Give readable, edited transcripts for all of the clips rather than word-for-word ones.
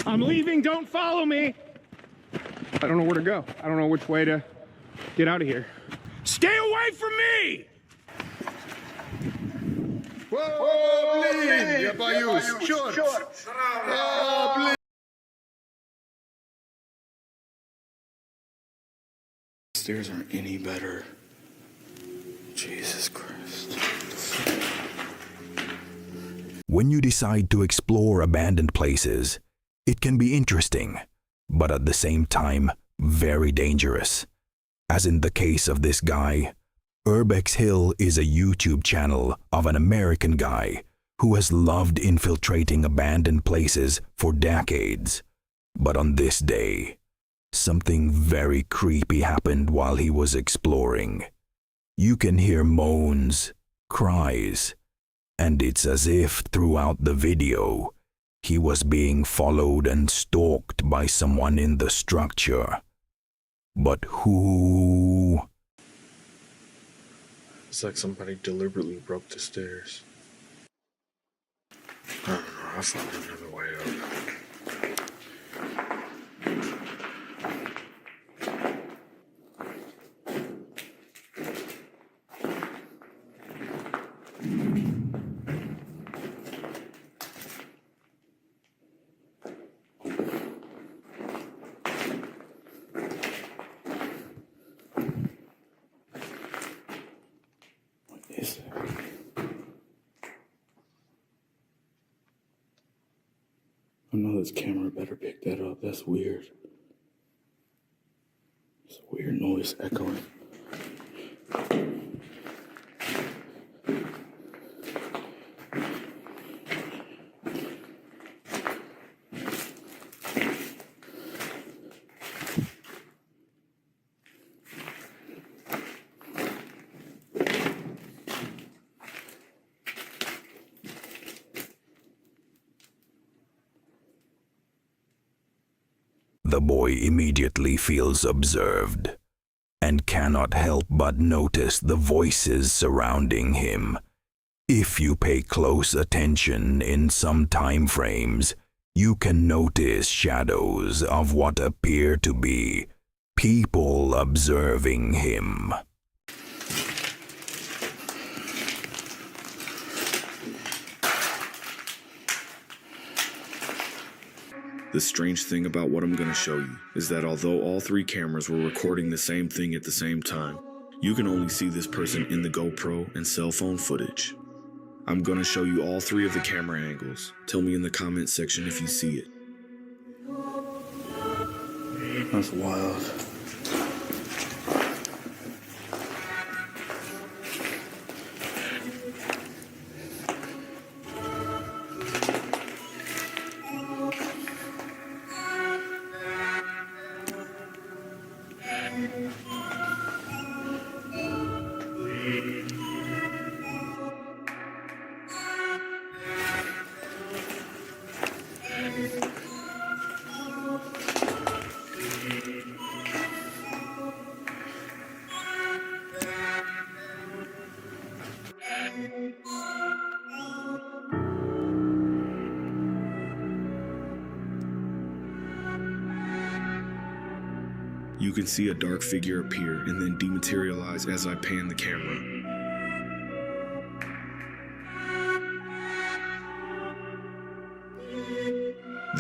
I'm leaving, don't follow me. I don't know where to go. I don't know which way to get out of here. Stay away from me! Whoa, please! Я боюсь. Черт! Please! Stairs aren't any better. Jesus Christ. When you decide to explore abandoned places, it can be interesting, but at the same time, very dangerous. As in the case of this guy, Urbex Hill is a YouTube channel of an American guy who has loved infiltrating abandoned places for decades. But on this day, something very creepy happened while he was exploring. You can hear moans, cries, and it's as if throughout the video, he was being followed and stalked by someone in the structure. But who? It's like somebody deliberately broke the stairs. I don't know, I'll find another way up. I know this camera better pick that up. That's weird. It's a weird noise echoing. The boy immediately feels observed and cannot help but notice the voices surrounding him. If you pay close attention in some time frames, you can notice shadows of what appear to be people observing him. The strange thing about what I'm going to show you is that although all three cameras were recording the same thing at the same time, you can only see this person in the GoPro and cell phone footage. I'm going to show you all three of the camera angles. Tell me in the comment section if you see it. That's wild. You can see a dark figure appear and then dematerialize as I pan the camera.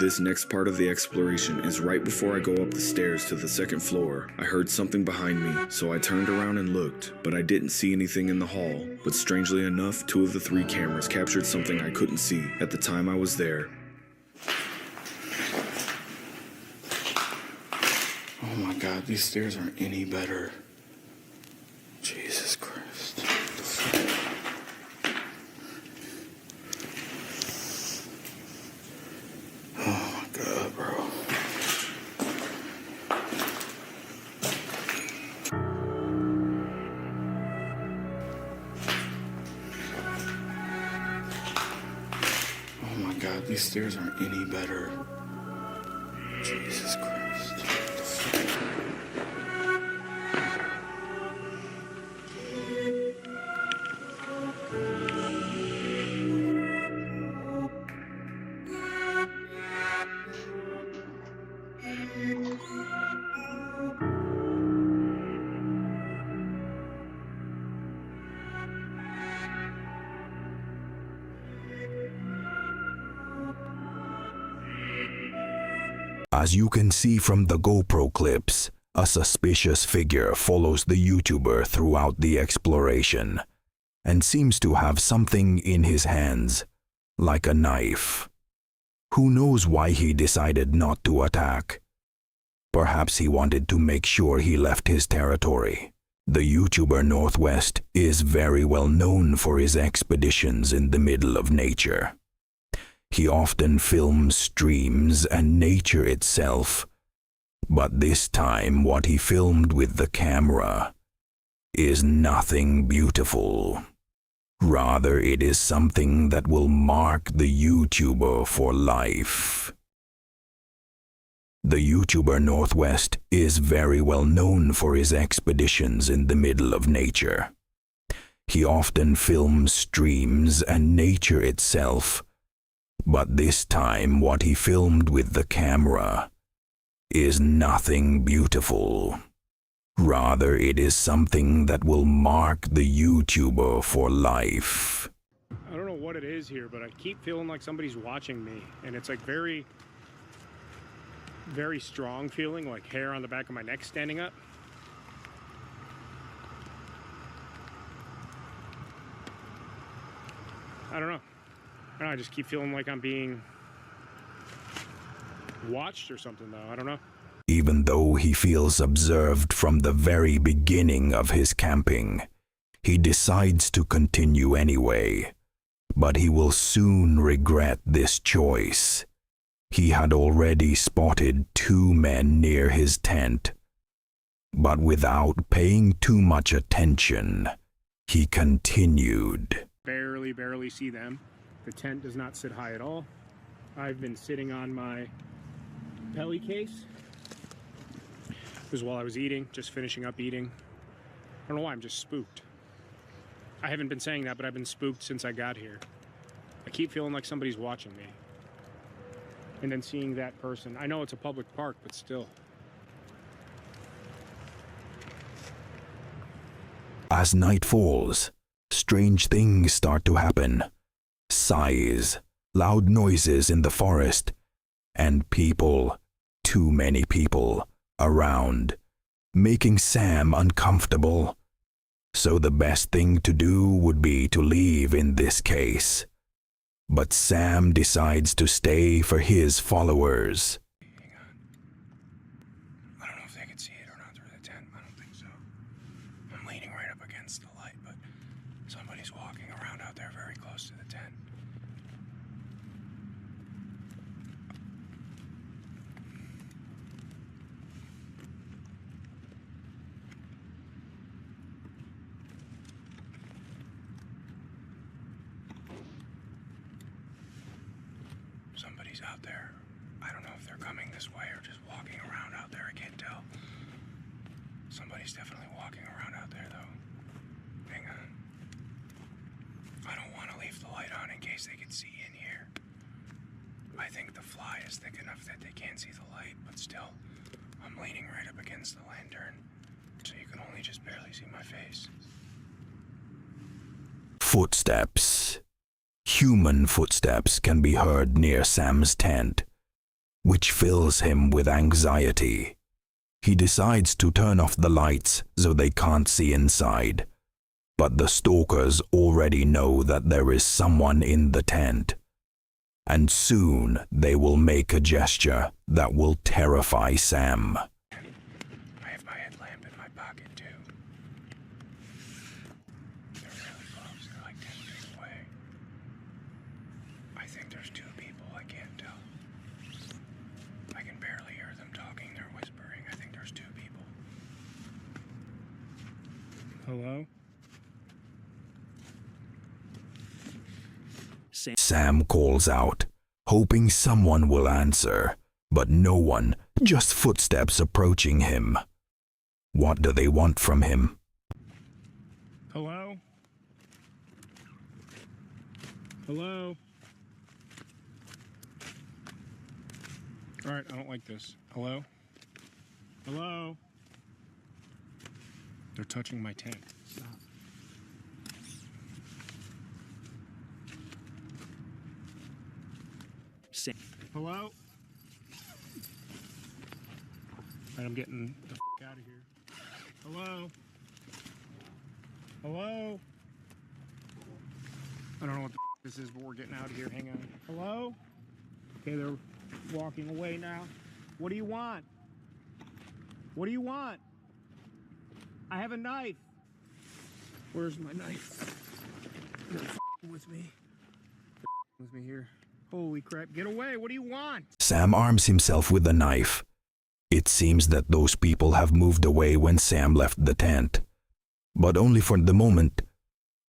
This next part of the exploration is right before I go up the stairs to the second floor. I heard something behind me, so I turned around and looked, but I didn't see anything in the hall. But strangely enough, 2 of the 3 cameras captured something I couldn't see at the time I was there. Oh my God, these stairs aren't any better. Jesus Christ. Oh my God, bro. Oh my God, these stairs aren't any better. Jesus Christ. As you can see from the GoPro clips, a suspicious figure follows the YouTuber throughout the exploration and seems to have something in his hands, like a knife. Who knows why he decided not to attack? Perhaps he wanted to make sure he left his territory. The YouTuber Northwest is very well known for his expeditions in the middle of nature. He often films streams and nature itself, but this time what he filmed with the camera is nothing beautiful. Rather, it is something that will mark the YouTuber for life. The YouTuber Northwest is very well known for his expeditions in the middle of nature. He often films streams and nature itself, but this time what he filmed with the camera is nothing beautiful. Rather, it is something that will mark the YouTuber for life. I don't know what it is here, but I keep feeling like somebody's watching me, and it's like very strong feeling, like hair on the back of my neck standing up. I don't know. I just keep feeling like I'm being watched or something, though. I don't know. Even though he feels observed from the very beginning of his camping, he decides to continue anyway. But he will soon regret this choice. He had already spotted 2 men near his tent, but without paying too much attention, he continued. Barely see them. The tent does not sit high at all. I've been sitting on my belly case. This was while I was eating, just finishing up eating. I don't know why, I'm just spooked. I haven't been saying that, but I've been spooked since I got here. I keep feeling like somebody's watching me. And then seeing that person. I know it's a public park, but still. As night falls, strange things start to happen. Sighs, loud noises in the forest, and people, too many people, around, making Sam uncomfortable. So the best thing to do would be to leave in this case. But Sam decides to stay for his followers. Hang on. I don't know if they can see it or not through the tent. I don't think so. I'm leaning right up against the light, but somebody's walking around out there very close to the tent. Somebody's out there. I don't know if they're coming this way or just walking around out there. I can't tell. Somebody's definitely walking around out there, though. Hang on. I don't want to leave the light on in case they can see in here. I think the fly is thick enough that they can't see the light, but still, I'm leaning right up against the lantern, so you can only just barely see my face. Footsteps. Human footsteps can be heard near Sam's tent, which fills him with anxiety. He decides to turn off the lights so they can't see inside, but the stalkers already know that there is someone in the tent, and soon they will make a gesture that will terrify Sam. I have my headlamp in my pocket, too. They're really close. They're like 10 feet away. I think there's 2 people. I can't tell. I can barely hear them talking. They're whispering. I think there's 2 people. Hello? Sam calls out, hoping someone will answer, but no one, just footsteps approaching him. What do they want from him? Hello? Hello? Alright, I don't like this. Hello? Hello? They're touching my tent. Stop. Hello? Alright, I'm getting the f out of here. Hello? Hello? I don't know what the f this is, but we're getting out of here. Hang on. Hello? Okay, they're walking away now. What do you want? What do you want? I have a knife. Where's my knife? They're f***ing with me. They're f***ing with me here. Holy crap, get away. What do you want? Sam arms himself with the knife. It seems that those people have moved away when Sam left the tent. But only for the moment.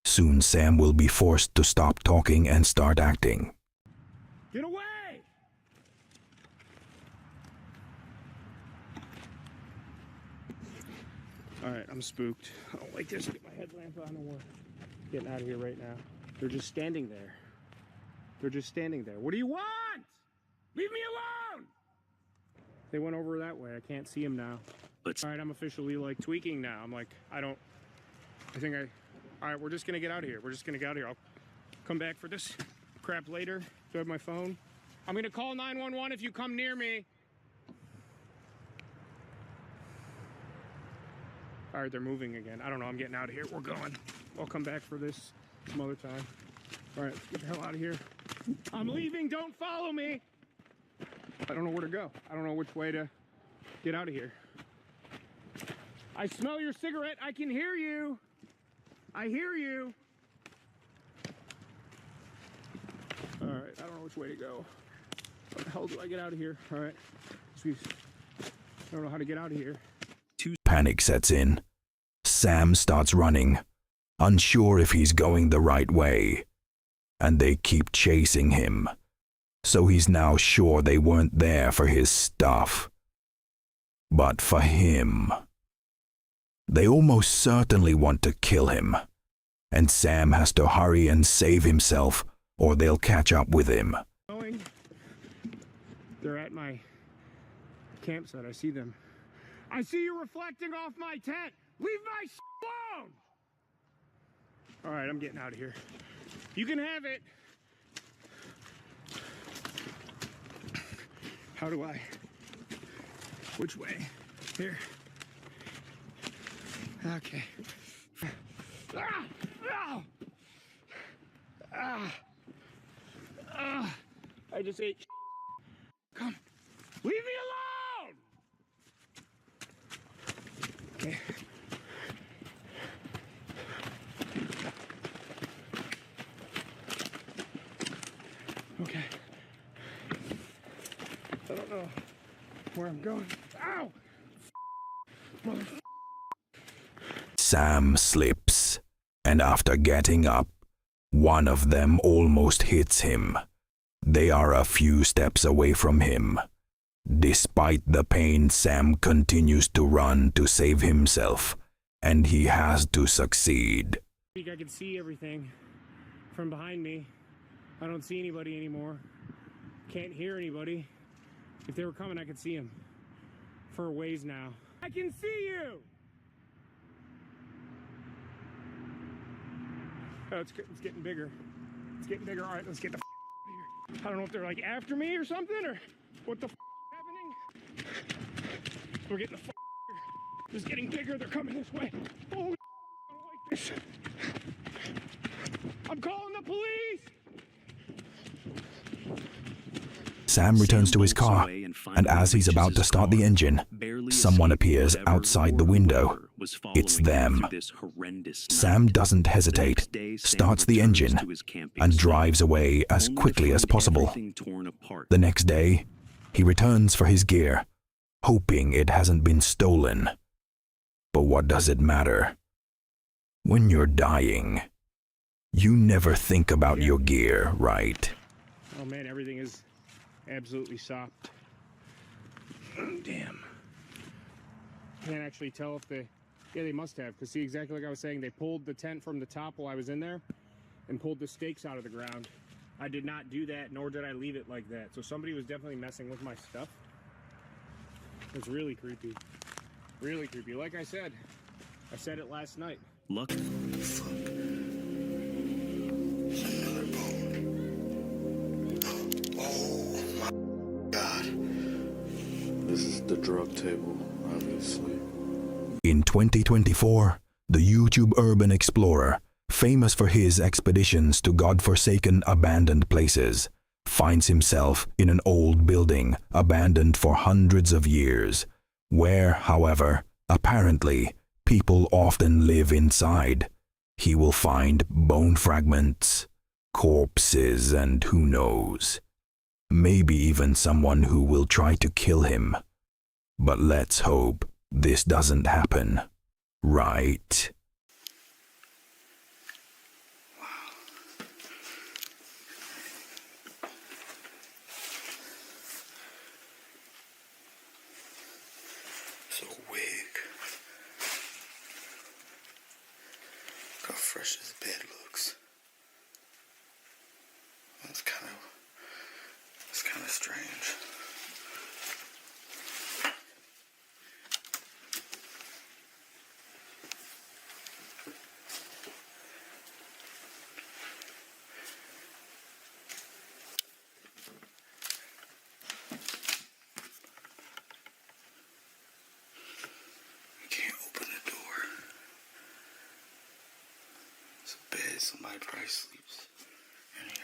Soon Sam will be forced to stop talking and start acting. Get away! Alright, I'm spooked. I don't like this. Get my headlamp on and we're getting out of here right now. They're just standing there. They're just standing there. What do you want? Leave me alone! They went over that way. I can't see them now. Alright, I'm officially like tweaking now. I'm like, alright, we're just gonna get out of here. We're just gonna get out of here. I'll come back for this crap later. Do I have my phone? I'm gonna call 911 if you come near me. All right, they're moving again. I don't know. I'm getting out of here. We're going. I'll come back for this some other time. All right, let's get the hell out of here. I'm leaving. Don't follow me. I don't know where to go. I don't know which way to get out of here. I smell your cigarette. I can hear you. I hear you. All right, I don't know which way to go. How the hell do I get out of here? All right. I don't know how to get out of here. Panic sets in. Sam starts running, unsure if he's going the right way. And they keep chasing him. So he's now sure they weren't there for his stuff. But for him. They almost certainly want to kill him. And Sam has to hurry and save himself, or they'll catch up with him. They're at my campsite. I see them. I see you reflecting off my tent. Leave my alone. All right, I'm getting out of here. You can have it. How do I? Which way? Here. Okay. Ah! Ow! Ah! Ah! I just ate. Come. Leave me alone! Okay. Okay. I don't know where I'm going. Ow! Motherfucker. Sam slips, and after getting up, one of them almost hits him. They are a few steps away from him. Despite the pain, Sam continues to run to save himself, and he has to succeed. I think I can see everything from behind me. I don't see anybody anymore. Can't hear anybody. If they were coming, I could see them for a ways now. I can see you! Oh, it's getting bigger. It's getting bigger. All right, let's get the out of here. I don't know if they're like after me or something, or what the happening. We're getting the here. It's getting bigger. They're coming this way. Oh, I don't like this. I'm calling the police. Sam returns to his car, and as he's about to start the engine, someone appears outside the window. It's them. Sam doesn't hesitate, starts the engine, and drives away as quickly as possible. The next day, he returns for his gear, hoping it hasn't been stolen. But what does it matter? When you're dying, you never think about your gear, right? Oh man, everything is absolutely sopped. Damn. Can't actually tell if they must have, because see, exactly like I was saying, they pulled the tent from the top while I was in there and pulled the stakes out of the ground. I did not do that, nor did I leave it like that. So somebody was definitely messing with my stuff. It's really creepy. Really creepy. Like I said it last night. Luck. This is the drug table, obviously. In 2024, the YouTube urban explorer, famous for his expeditions to godforsaken abandoned places, finds himself in an old building abandoned for hundreds of years, where, however, apparently, people often live inside. He will find bone fragments, corpses, and who knows, maybe even someone who will try to kill him. But let's hope this doesn't happen, right? So wig. Look how fresh this bed looks. It's kind of strange. Somebody probably sleeps in here.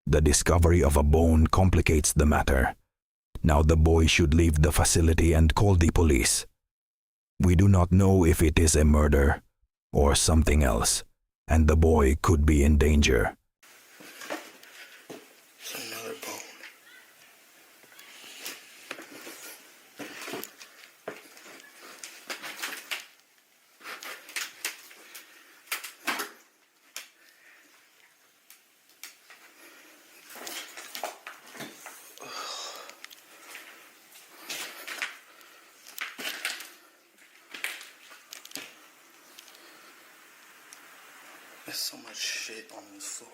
The discovery of a bone complicates the matter. Now the boy should leave the facility and call the police. We do not know if it is a murder or something else, and the boy could be in danger. It's another bone. There's so much shit on this floor.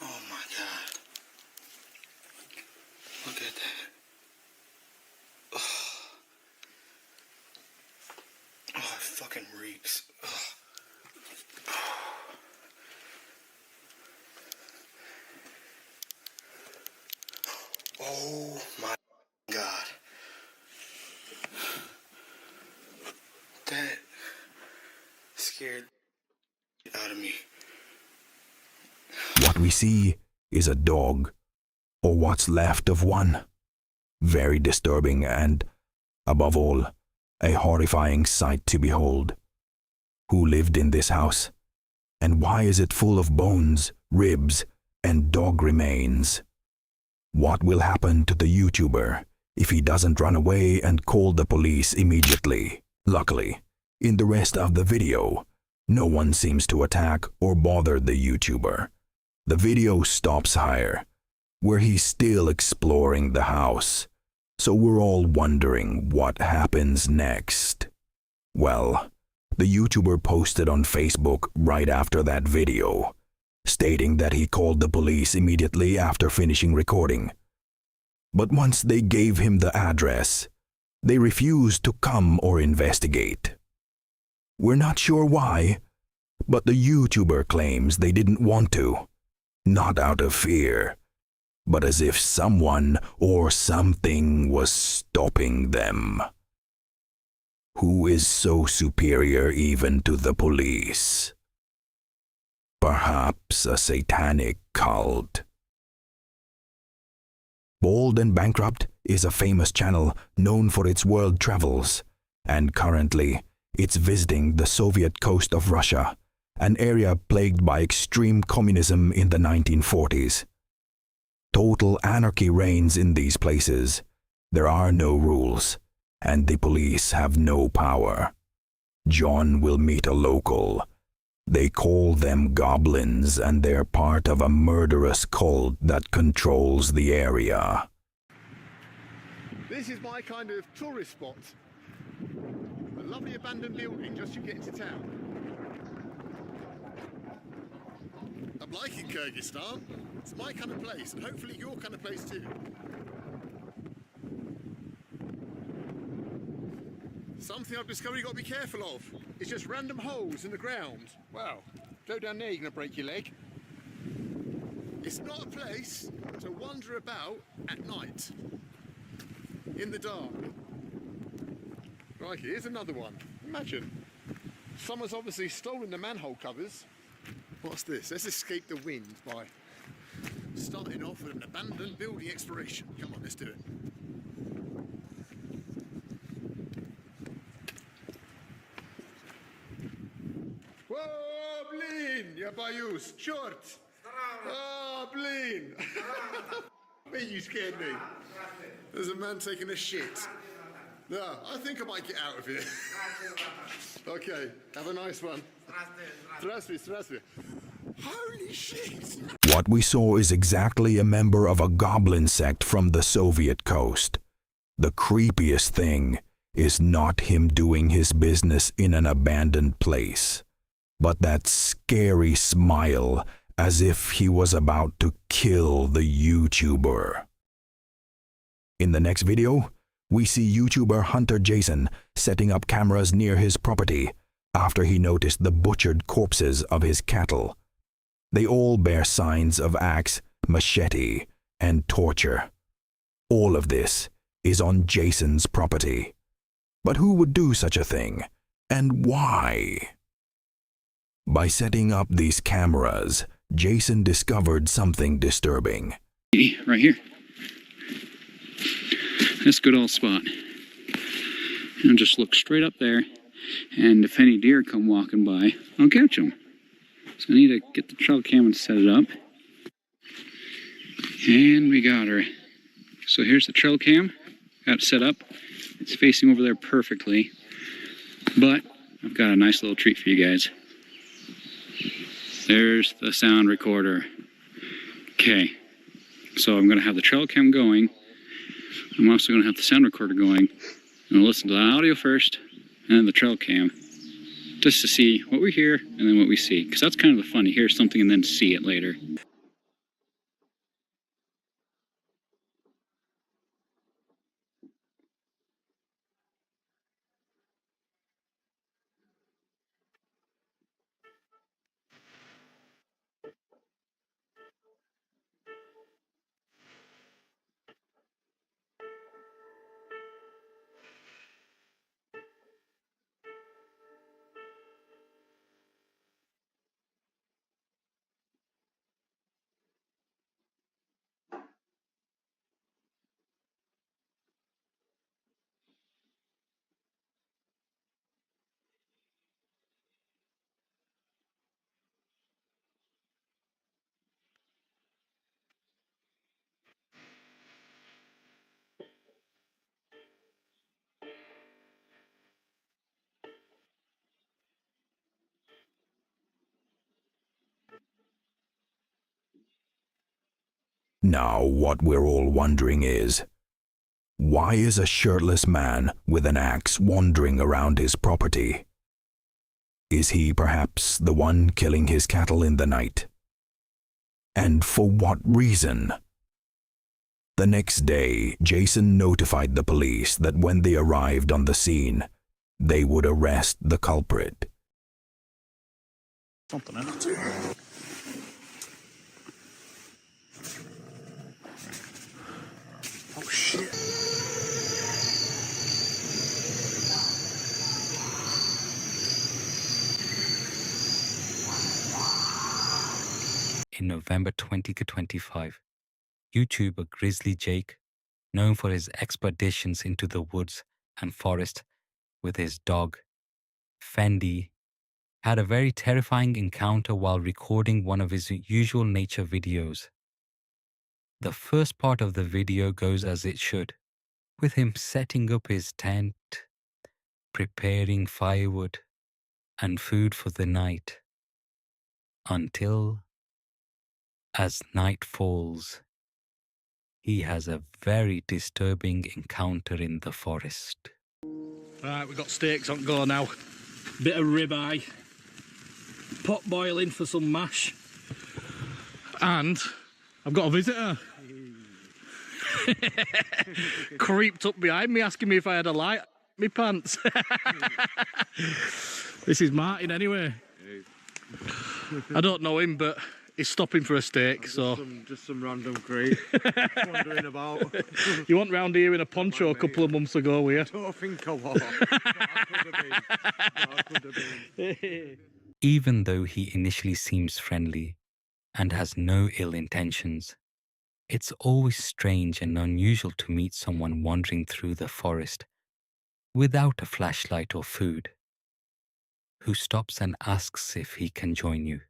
Oh my God. Look at that. Oh, it fucking reeks. Oh my God. That scared out of me. What we see is a dog, or what's left of one. Very disturbing and, above all, a horrifying sight to behold. Who lived in this house? And why is it full of bones, ribs, and dog remains? What will happen to the YouTuber if he doesn't run away and call the police immediately? Luckily, in the rest of the video, no one seems to attack or bother the YouTuber. The video stops higher, where he's still exploring the house, so we're all wondering what happens next. Well, the YouTuber posted on Facebook right after that video, stating that he called the police immediately after finishing recording. But once they gave him the address, they refused to come or investigate. We're not sure why, but the YouTuber claims they didn't want to, not out of fear, but as if someone or something was stopping them. Who is so superior even to the police? Perhaps a satanic cult. Bald and Bankrupt is a famous channel known for its world travels, and currently it's visiting the Soviet coast of Russia, an area plagued by extreme communism in the 1940s. Total anarchy reigns in these places. There are no rules, and the police have no power. John will meet a local. They call them goblins, and they're part of a murderous cult that controls the area. This is my kind of tourist spot. A lovely abandoned building just as you get into town. I'm liking Kyrgyzstan. It's my kind of place, and hopefully your kind of place too. Something I've discovered you've got to be careful of. It's just random holes in the ground. Wow, go down there, you're going to break your leg. It's not a place to wander about at night, in the dark. Right, here's another one. Imagine. Someone's obviously stolen the manhole covers. What's this? Let's escape the wind by starting off with an abandoned building exploration. Come on, let's do it. Whoa, blin! Я боюсь, черт! Oh, blin! Man, you scared me. There's a man taking a shit. No, I think I might get out of here. Okay, have a nice one. Здравствуй. Holy shit! What we saw is exactly a member of a goblin sect from the Soviet coast. The creepiest thing is not him doing his business in an abandoned place, but that scary smile as if he was about to kill the YouTuber. In the next video, we see YouTuber Hunter Jason setting up cameras near his property after he noticed the butchered corpses of his cattle. They all bear signs of axe, machete, and torture. All of this is on Jason's property. But who would do such a thing, and why? By setting up these cameras, Jason discovered something disturbing. Right here. That's a good old spot. And just look straight up there, and if any deer come walking by, I'll catch them. So I need to get the trail cam and set it up. And we got her. So here's the trail cam. Got it set up. It's facing over there perfectly. But I've got a nice little treat for you guys. There's the sound recorder. Okay. So I'm going to have the trail cam going. I'm also going to have the sound recorder going. I'm going to listen to the audio first, and then the trail cam, just to see what we hear and then what we see. Because that's kind of the fun, to hear something and then see it later. Now what we're all wondering is, why is a shirtless man with an axe wandering around his property? Is he perhaps the one killing his cattle in the night? And for what reason? The next day, Jason notified the police that when they arrived on the scene, they would arrest the culprit. Something else. Oh shit. in November 2025. YouTuber Grizzly Jake, known for his expeditions into the woods and forest with his dog, Fendi, had a very terrifying encounter while recording one of his usual nature videos. The first part of the video goes as it should, with him setting up his tent, preparing firewood and food for the night, until, as night falls, he has a very disturbing encounter in the forest. Right, we've got steaks on go now. Bit of ribeye, pot boiling for some mash, and I've got a visitor. Creeped up behind me asking me if I had a light in my pants. This is Martin anyway. I don't know him, but he's stopping for a steak, so... Just some random creep wandering about. You went round here in a poncho a couple of months ago, were you? I don't think I was. I could have been. Even though he initially seems friendly and has no ill intentions, it's always strange and unusual to meet someone wandering through the forest without a flashlight or food, who stops and asks if he can join you.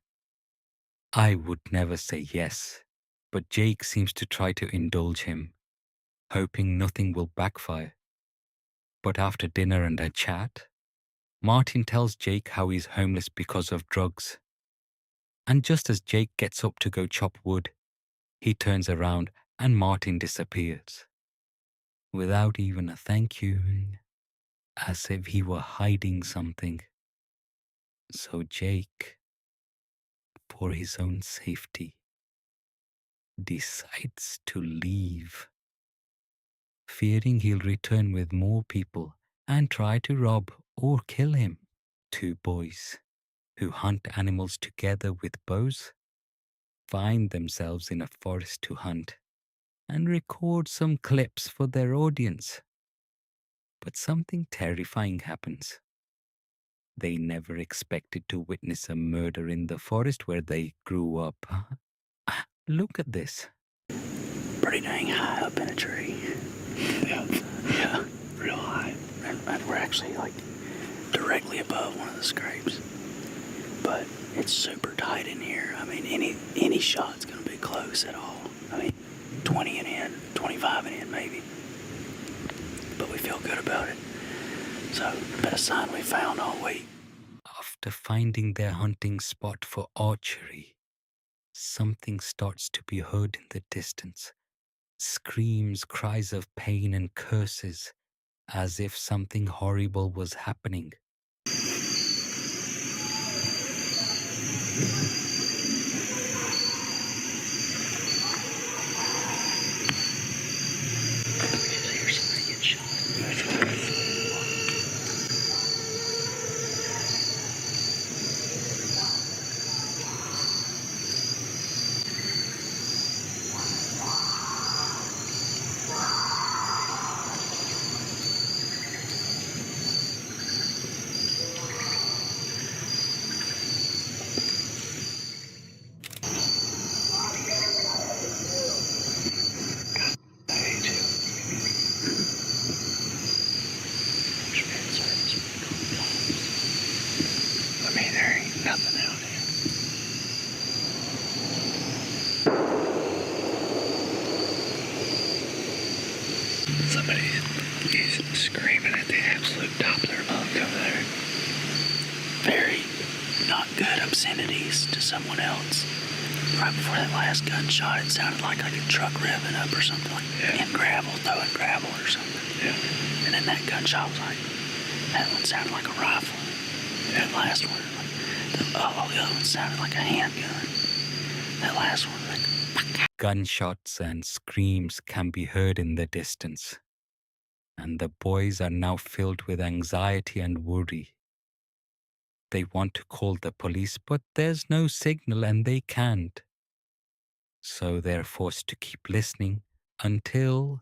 I would never say yes, but Jake seems to try to indulge him, hoping nothing will backfire. But after dinner and a chat, Martin tells Jake how he's homeless because of drugs. And just as Jake gets up to go chop wood, he turns around and Martin disappears, without even a thank you, as if he were hiding something. So Jake, for his own safety, decides to leave, fearing he'll return with more people and try to rob or kill him. Two boys who hunt animals together with bows find themselves in a forest to hunt and record some clips for their audience. But something terrifying happens. They never expected to witness a murder in the forest where they grew up. Look at this. Pretty dang high up in a tree. Yeah, real high. And we're actually like directly above one of the scrapes. But it's super tight in here. I mean, any shot's gonna be close at all. I mean, 20 and in, 25 and in maybe. But we feel good about it. So, been a sign we found all week. After finding their hunting spot for archery, something starts to be heard in the distance. Screams, cries of pain and curses, as if something horrible was happening. Somebody's screaming at the absolute top of their lungs over there. Very not good obscenities to someone else. Right before that last gunshot, it sounded like a truck revving up or something, like in gravel, throwing gravel or something. Yeah. And then that gunshot was like, that one sounded like a rifle. That last one, all the other ones sounded like a handgun. That last one, like... Gunshots and screams can be heard in the distance, and the boys are now filled with anxiety and worry. They want to call the police, but there's no signal and they can't. So they're forced to keep listening until...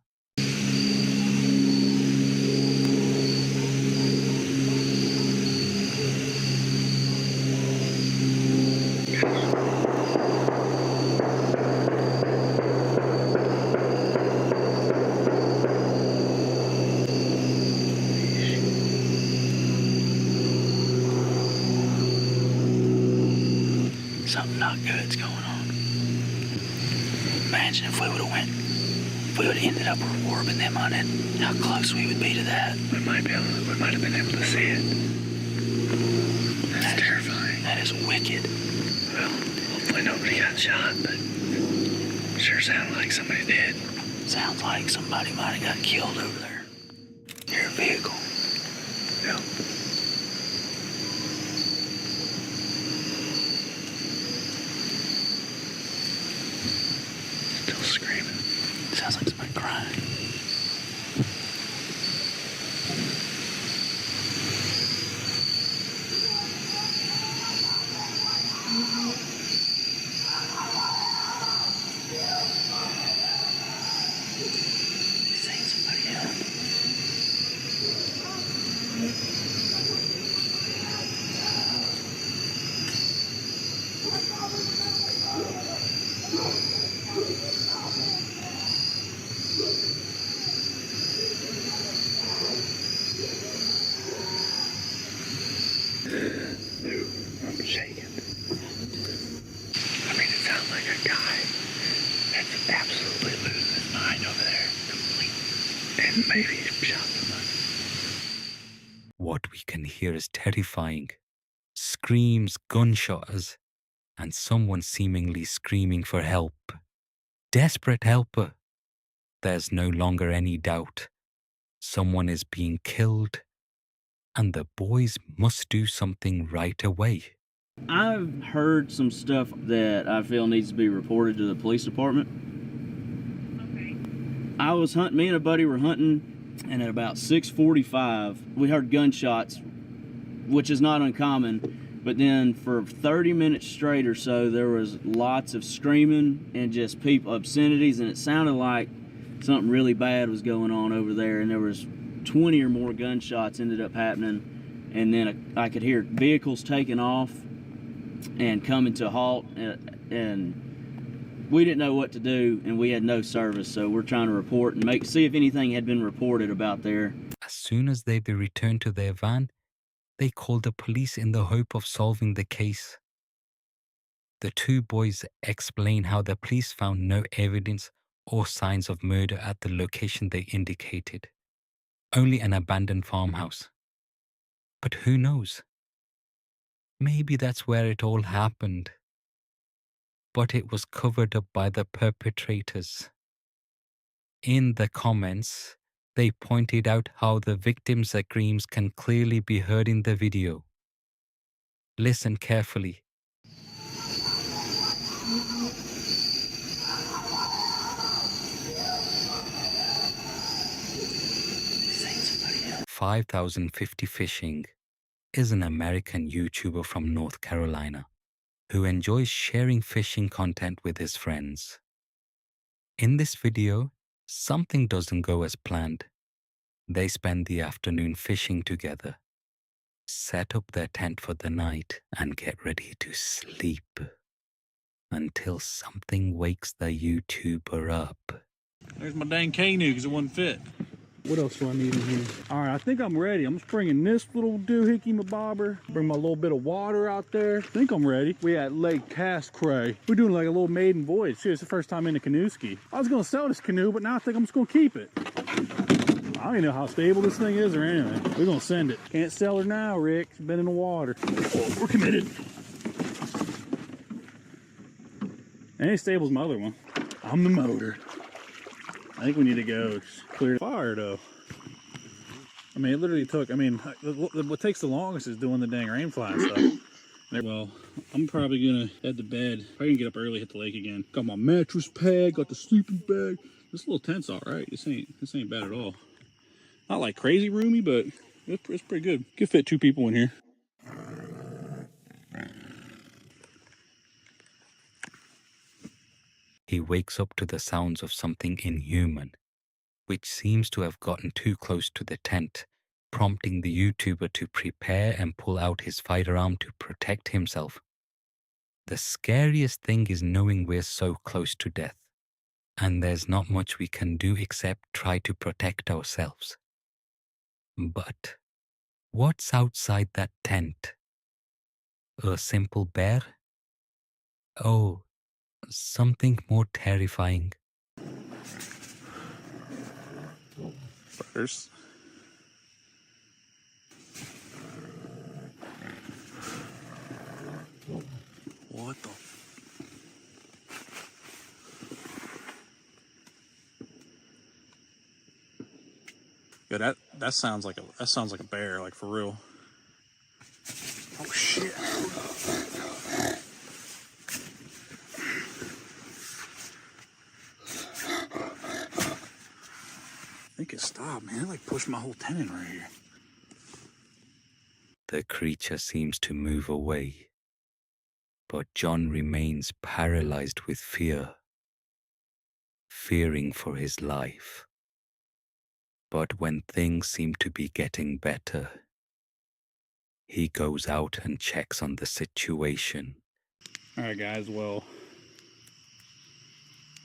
something not good's going on. Imagine if we would have ended up orbing them on it, how close we would be to that. We might have been able to see it. That's terrifying. That is wicked. Well, hopefully nobody got shot, but sure sounded like somebody did. Sounds like somebody might have got killed over there. Near a vehicle. Yep. Still screaming. Sounds like somebody crying. He's saying somebody else. I'm shaking. I mean, it sounds like a guy that's absolutely losing his mind over there. Completely. And maybe he shot somebody. What we can hear is terrifying. Screams, gunshots, and someone seemingly screaming for help. Desperate help. There's no longer any doubt. Someone is being killed, and the boys must do something right away. I've heard some stuff that I feel needs to be reported to the police department. Okay. Me and a buddy were hunting, and at about 6:45, we heard gunshots, which is not uncommon, but then for 30 minutes straight or so, there was lots of screaming and just people, obscenities, and it sounded like something really bad was going on over there, and there was 20 or more gunshots ended up happening, and then I could hear vehicles taking off and coming to a halt, and we didn't know what to do, and we had no service, so we're trying to report and see if anything had been reported about there. As soon as they returned to their van, they called the police in the hope of solving the case. The two boys explain how the police found no evidence or signs of murder at the location they indicated. Only an abandoned farmhouse. But who knows? Maybe that's where it all happened. But it was covered up by the perpetrators. In the comments, they pointed out how the victims' screams can clearly be heard in the video. Listen carefully. $5,050 Fishing is an American YouTuber from North Carolina who enjoys sharing fishing content with his friends. In this video, something doesn't go as planned. They spend the afternoon fishing together, set up their tent for the night, and get ready to sleep until something wakes the YouTuber up. There's my dang canoe because it wasn't fit. What else do I need in here? All right, I think I'm ready. I'm just bringing this little doohickey, my bobber. Bring my little bit of water out there. I think I'm ready. We at Lake Castcray. We're doing like a little maiden voyage. See, it's the first time in a canoe ski. I was gonna sell this canoe, but now I think I'm just gonna keep it. I don't even know how stable this thing is or anything. We're gonna send it. Can't sell her now, Rick. It's been in the water. Oh, we're committed. Ain't as stable as my other one. I'm the motor. I think we need to go clear the fire though. I mean, it literally took, what takes the longest is doing the dang rain fly stuff. Well, I'm probably gonna head to bed. Probably gonna get up early, hit the lake again. Got my mattress pad, got the sleeping bag. This little tent's all right. This ain't bad at all. Not like crazy roomy, but it's pretty good. Could fit 2 people in here. He wakes up to the sounds of something inhuman, which seems to have gotten too close to the tent, prompting the YouTuber to prepare and pull out his firearm to protect himself. The scariest thing is knowing we're so close to death, and there's not much we can do except try to protect ourselves. But what's outside that tent? A simple bear? oh, something more terrifying. There's... What the... Yeah, that sounds like a bear, like for real. Oh shit. I think it stopped, man. It like pushed my whole tent in right here. The creature seems to move away, but John remains paralyzed with fear, fearing for his life. But when things seem to be getting better, he goes out and checks on the situation. Alright guys, well,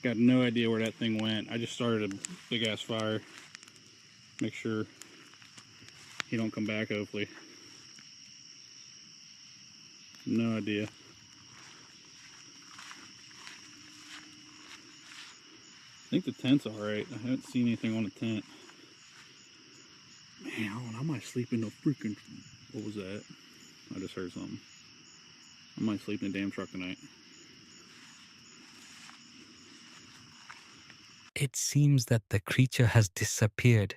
got no idea where that thing went. I just started a big ass fire. Make sure he don't come back, hopefully. No idea. I think the tent's alright. I haven't seen anything on the tent. Man, I might sleep in the freaking... What was that? I just heard something. I might sleep in the damn truck tonight. It seems that the creature has disappeared.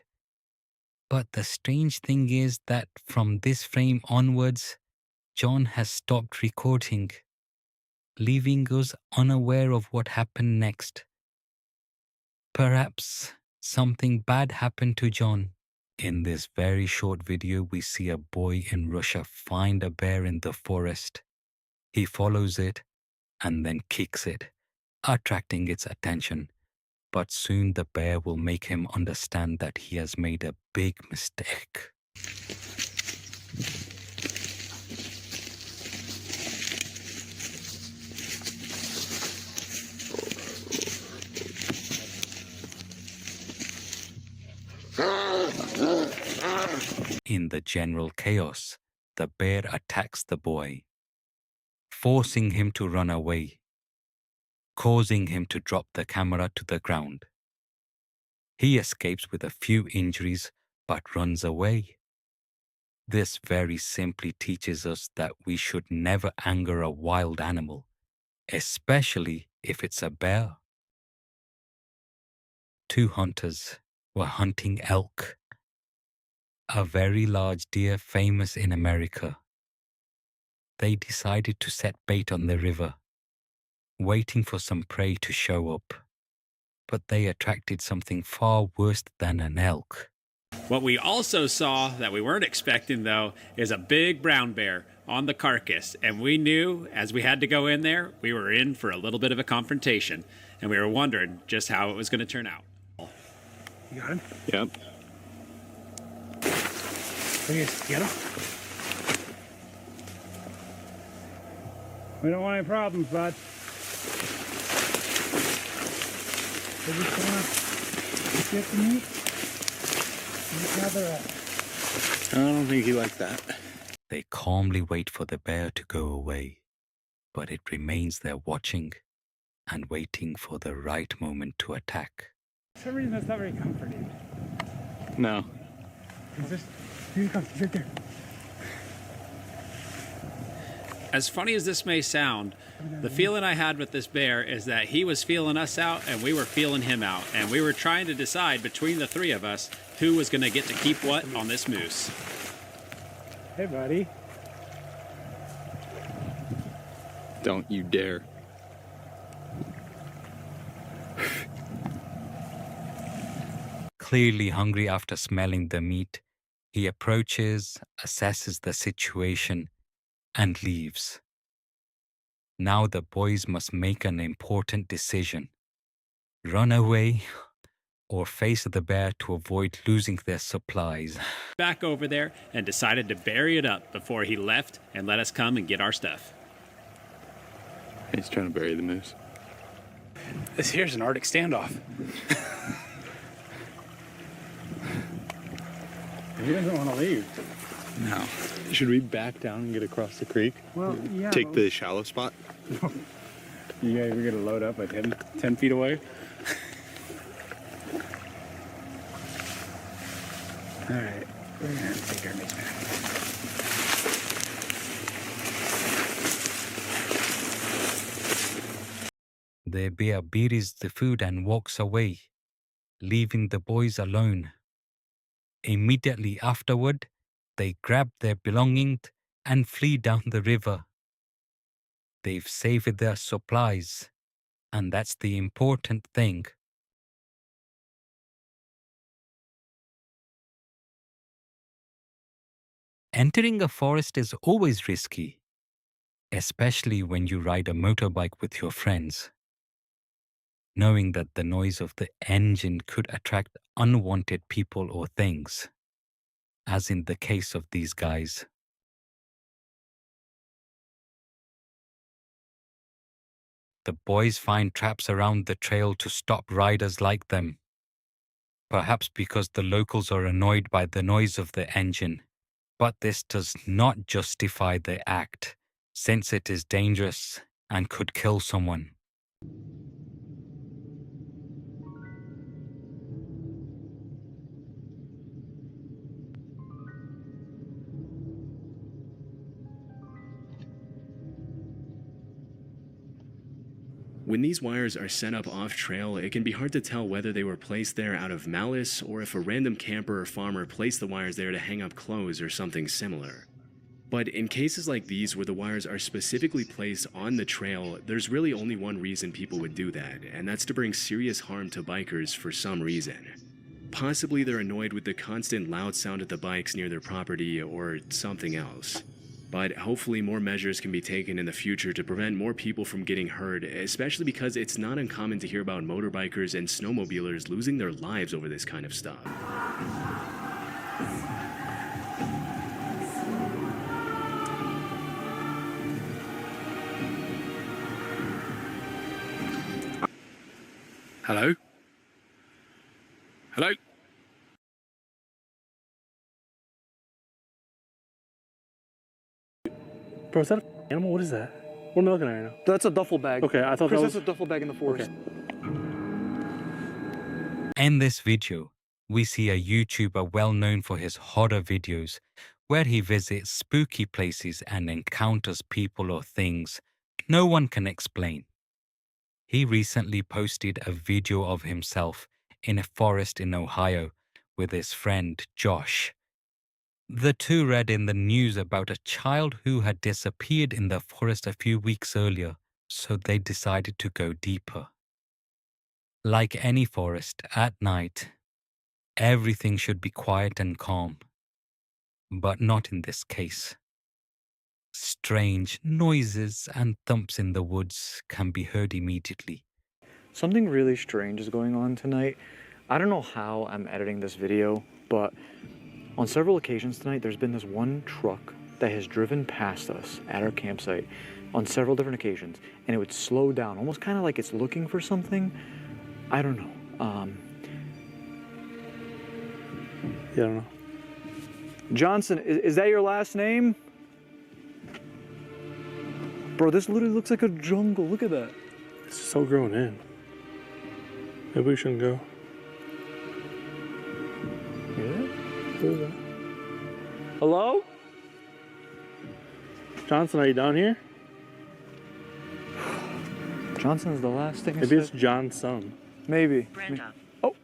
But the strange thing is that from this frame onwards, John has stopped recording, leaving us unaware of what happened next. Perhaps something bad happened to John. In this very short video, we see a boy in Russia find a bear in the forest. He follows it and then kicks it, attracting its attention. But soon the bear will make him understand that he has made a big mistake. In the general chaos, the bear attacks the boy, forcing him to run away, causing him to drop the camera to the ground. He escapes with a few injuries but runs away. This very simply teaches us that we should never anger a wild animal, especially if it's a bear. Two hunters were hunting elk, a very large deer famous in America. They decided to set bait on the river, waiting for some prey to show up. But they attracted something far worse than an elk. What we also saw that we weren't expecting, though, is a big brown bear on the carcass. And we knew, as we had to go in there, we were in for a little bit of a confrontation. And we were wondering just how it was going to turn out. You got him? Yep. Please, get him. We don't want any problems, bud. They just want to get the meat. I don't think he liked that. They calmly wait for the bear to go away, but it remains there watching and waiting for the right moment to attack. For some reason, that's not very comforting. No. It's just, here he comes, right there. As funny as this may sound, the feeling I had with this bear is that he was feeling us out and we were feeling him out. And we were trying to decide between the three of us who was going to get to keep what on this moose. Hey, buddy. Don't you dare. Clearly hungry after smelling the meat, he approaches, assesses the situation, and leaves. Now the boys must make an important decision. Run away or face the bear to avoid losing their supplies. Back over there and decided to bury it up before he left and let us come and get our stuff. He's trying to bury the moose. This here's an Arctic standoff. He doesn't want to leave. No. Should we back down and get across the creek? Well, yeah. Take the shallow spot? You guys, we're gonna load up like 10 feet away. All right, we're gonna have to take our mates back. The bear buries the food and walks away, leaving the boys alone. Immediately afterward, they grab their belongings and flee down the river. They've saved their supplies, and that's the important thing. Entering a forest is always risky, especially when you ride a motorbike with your friends. Knowing that the noise of the engine could attract unwanted people or things, as in the case of these guys. The boys find traps around the trail to stop riders like them, perhaps because the locals are annoyed by the noise of the engine. But this does not justify the act, since it is dangerous and could kill someone. When these wires are set up off-trail, it can be hard to tell whether they were placed there out of malice or if a random camper or farmer placed the wires there to hang up clothes or something similar. But in cases like these where the wires are specifically placed on the trail, there's really only one reason people would do that, and that's to bring serious harm to bikers for some reason. Possibly they're annoyed with the constant loud sound of the bikes near their property or something else. But hopefully more measures can be taken in the future to prevent more people from getting hurt, especially because it's not uncommon to hear about motorbikers and snowmobilers losing their lives over this kind of stuff. Hello? Hello? Bro, is that an animal? What is that? What am I looking at right now? That's a duffel bag. Okay, I thought Chris, that was... that's a duffel bag in the forest. Okay. In this video, we see a YouTuber well known for his horror videos, where he visits spooky places and encounters people or things no one can explain. He recently posted a video of himself in a forest in Ohio with his friend Josh. The two read in the news about a child who had disappeared in the forest a few weeks earlier, so they decided to go deeper. Like any forest, at night, everything should be quiet and calm. But not in this case. Strange noises and thumps in the woods can be heard immediately. Something really strange is going on tonight. I don't know how I'm editing this video, but on several occasions tonight, there's been this one truck that has driven past us at our campsite on several different occasions, and it would slow down, almost kind of like it's looking for something. I don't know. Yeah, I don't know. Johnson, is that your last name? Bro, this literally looks like a jungle. Look at that. It's so grown in. Maybe we shouldn't go. Yeah? Hello? Johnson, are you down here? Johnson's the last thing I Maybe said. it's John's son. Maybe. Brenda. Oh.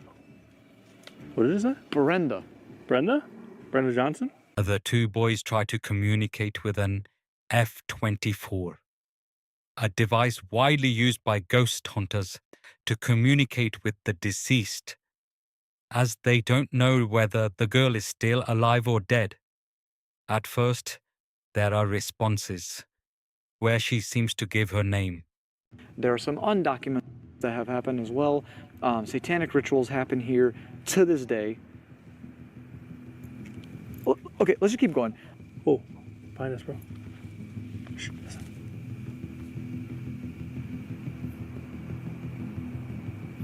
What is that? Brenda. Brenda? Brenda Johnson? The two boys try to communicate with an F-24, a device widely used by ghost hunters to communicate with the deceased, as they don't know whether the girl is still alive or dead. At first, there are responses, where she seems to give her name. There are some undocumented that have happened as well. Satanic rituals happen here to this day. Well, okay, let's just keep going. Oh, behind us, bro. Shh, listen.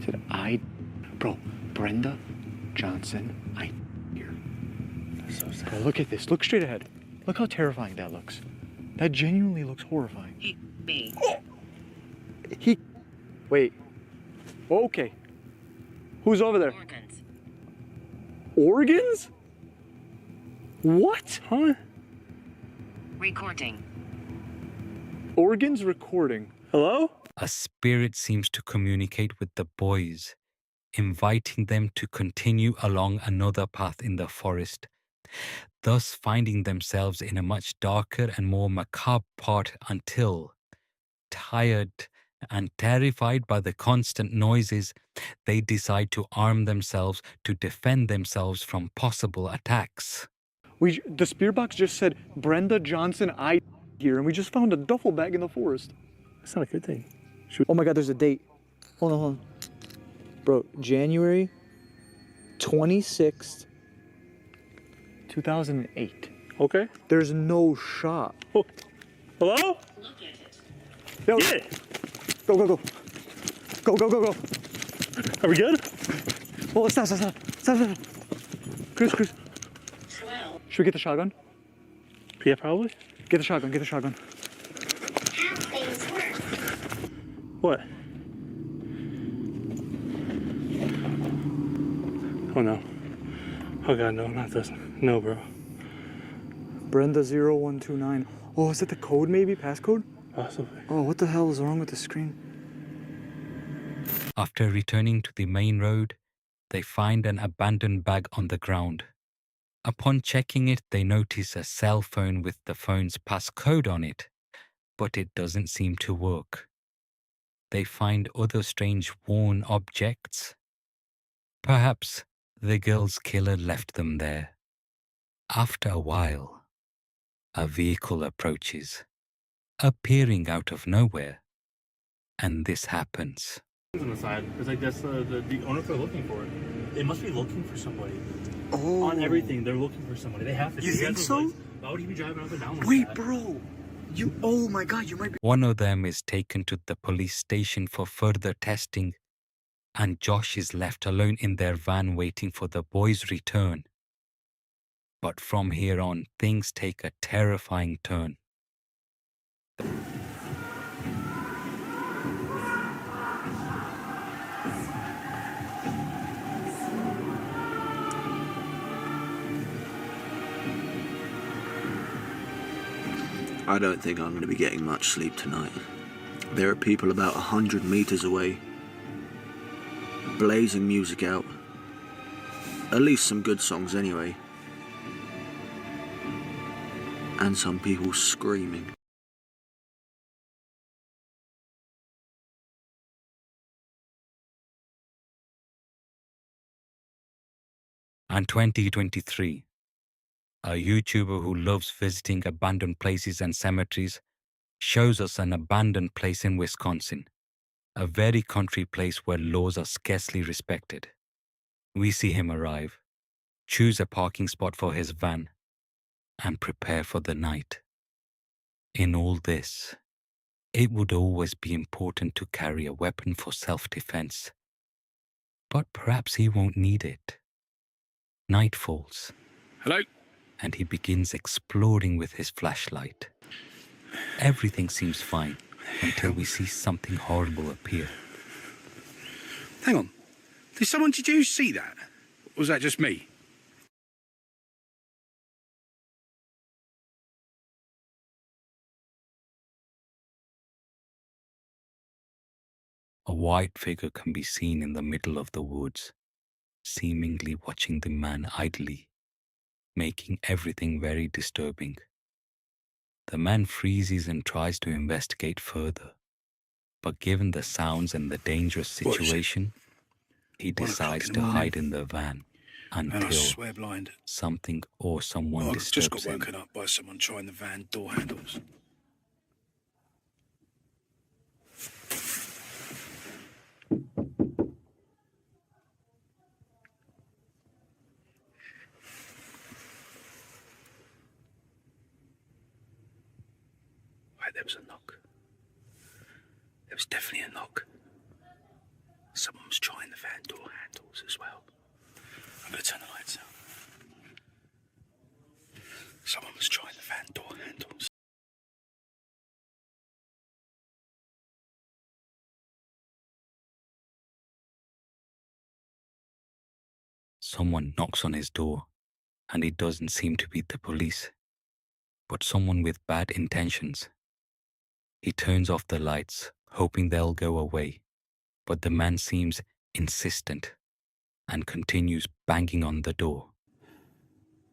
Said bro, Brenda Johnson, here. That's so sad. Bro, look at this. Look straight ahead. Look how terrifying that looks. That genuinely looks horrifying. Me. Wait. Okay. Who's over there? Organs? What? Huh? Recording. Organs recording. Hello? A spirit seems to communicate with the boys, inviting them to continue along another path in the forest, thus finding themselves in a much darker and more macabre part until, tired and terrified by the constant noises, they decide to arm themselves to defend themselves from possible attacks. The spirit box just said Brenda Johnson here, and we just found a duffel bag in the forest. That's not a good thing. Oh my God, there's a date. Hold on. Bro, January 26th, 2008. Okay. There's no shot. Oh. Hello? Look at it. Yo, Get it. Go. Go. Are we good? Oh, stop. Chris. 12. Should we get the shotgun? Yeah, probably. Get the shotgun. How things work. What? Oh no. Oh God, no, not this. No, bro. Brenda 0129. Oh, is that the code maybe? Passcode? Possibly. Oh, what the hell is wrong with the screen? After returning to the main road, they find an abandoned bag on the ground. Upon checking it, they notice a cell phone with the phone's passcode on it, but it doesn't seem to work. They find other strange worn objects. Perhaps the girl's killer left them there. After a while, a vehicle approaches, appearing out of nowhere, and this happens. On the side. It's like that's the owners are looking for it. They must be looking for somebody. Oh. On everything, they're looking for somebody. They have to. You think so? Why would he be driving up and down like Wait, that? bro. Oh my God, you might be. One of them is taken to the police station for further testing, and Josh is left alone in their van waiting for the boys' return. But from here on, things take a terrifying turn. I don't think I'm going to be getting much sleep tonight. There are people about 100 meters away, blazing music out. At least some good songs anyway. And some people screaming. And 2023, a YouTuber who loves visiting abandoned places and cemeteries shows us an abandoned place in Wisconsin, a very country place where laws are scarcely respected. We see him arrive, choose a parking spot for his van, and prepare for the night. In all this, it would always be important to carry a weapon for self-defense. But perhaps he won't need it. Night falls. Hello? And he begins exploring with his flashlight. Everything seems fine until we see something horrible appear. Hang on. Did you see that? Or was that just me? A white figure can be seen in the middle of the woods, seemingly watching the man idly, making everything very disturbing. The man freezes and tries to investigate further, but given the sounds and the dangerous situation, he decides to hide in the van until something or someone disturbs him. I've just got woken up by someone trying the van door handles. There was a knock. There was definitely a knock. Someone was trying the van door handles as well. I'm going to turn the lights out. Someone was trying the van door handles. someone knocks on his door, and it doesn't seem to be the police, but someone with bad intentions. He turns off the lights, hoping they'll go away, but the man seems insistent and continues banging on the door.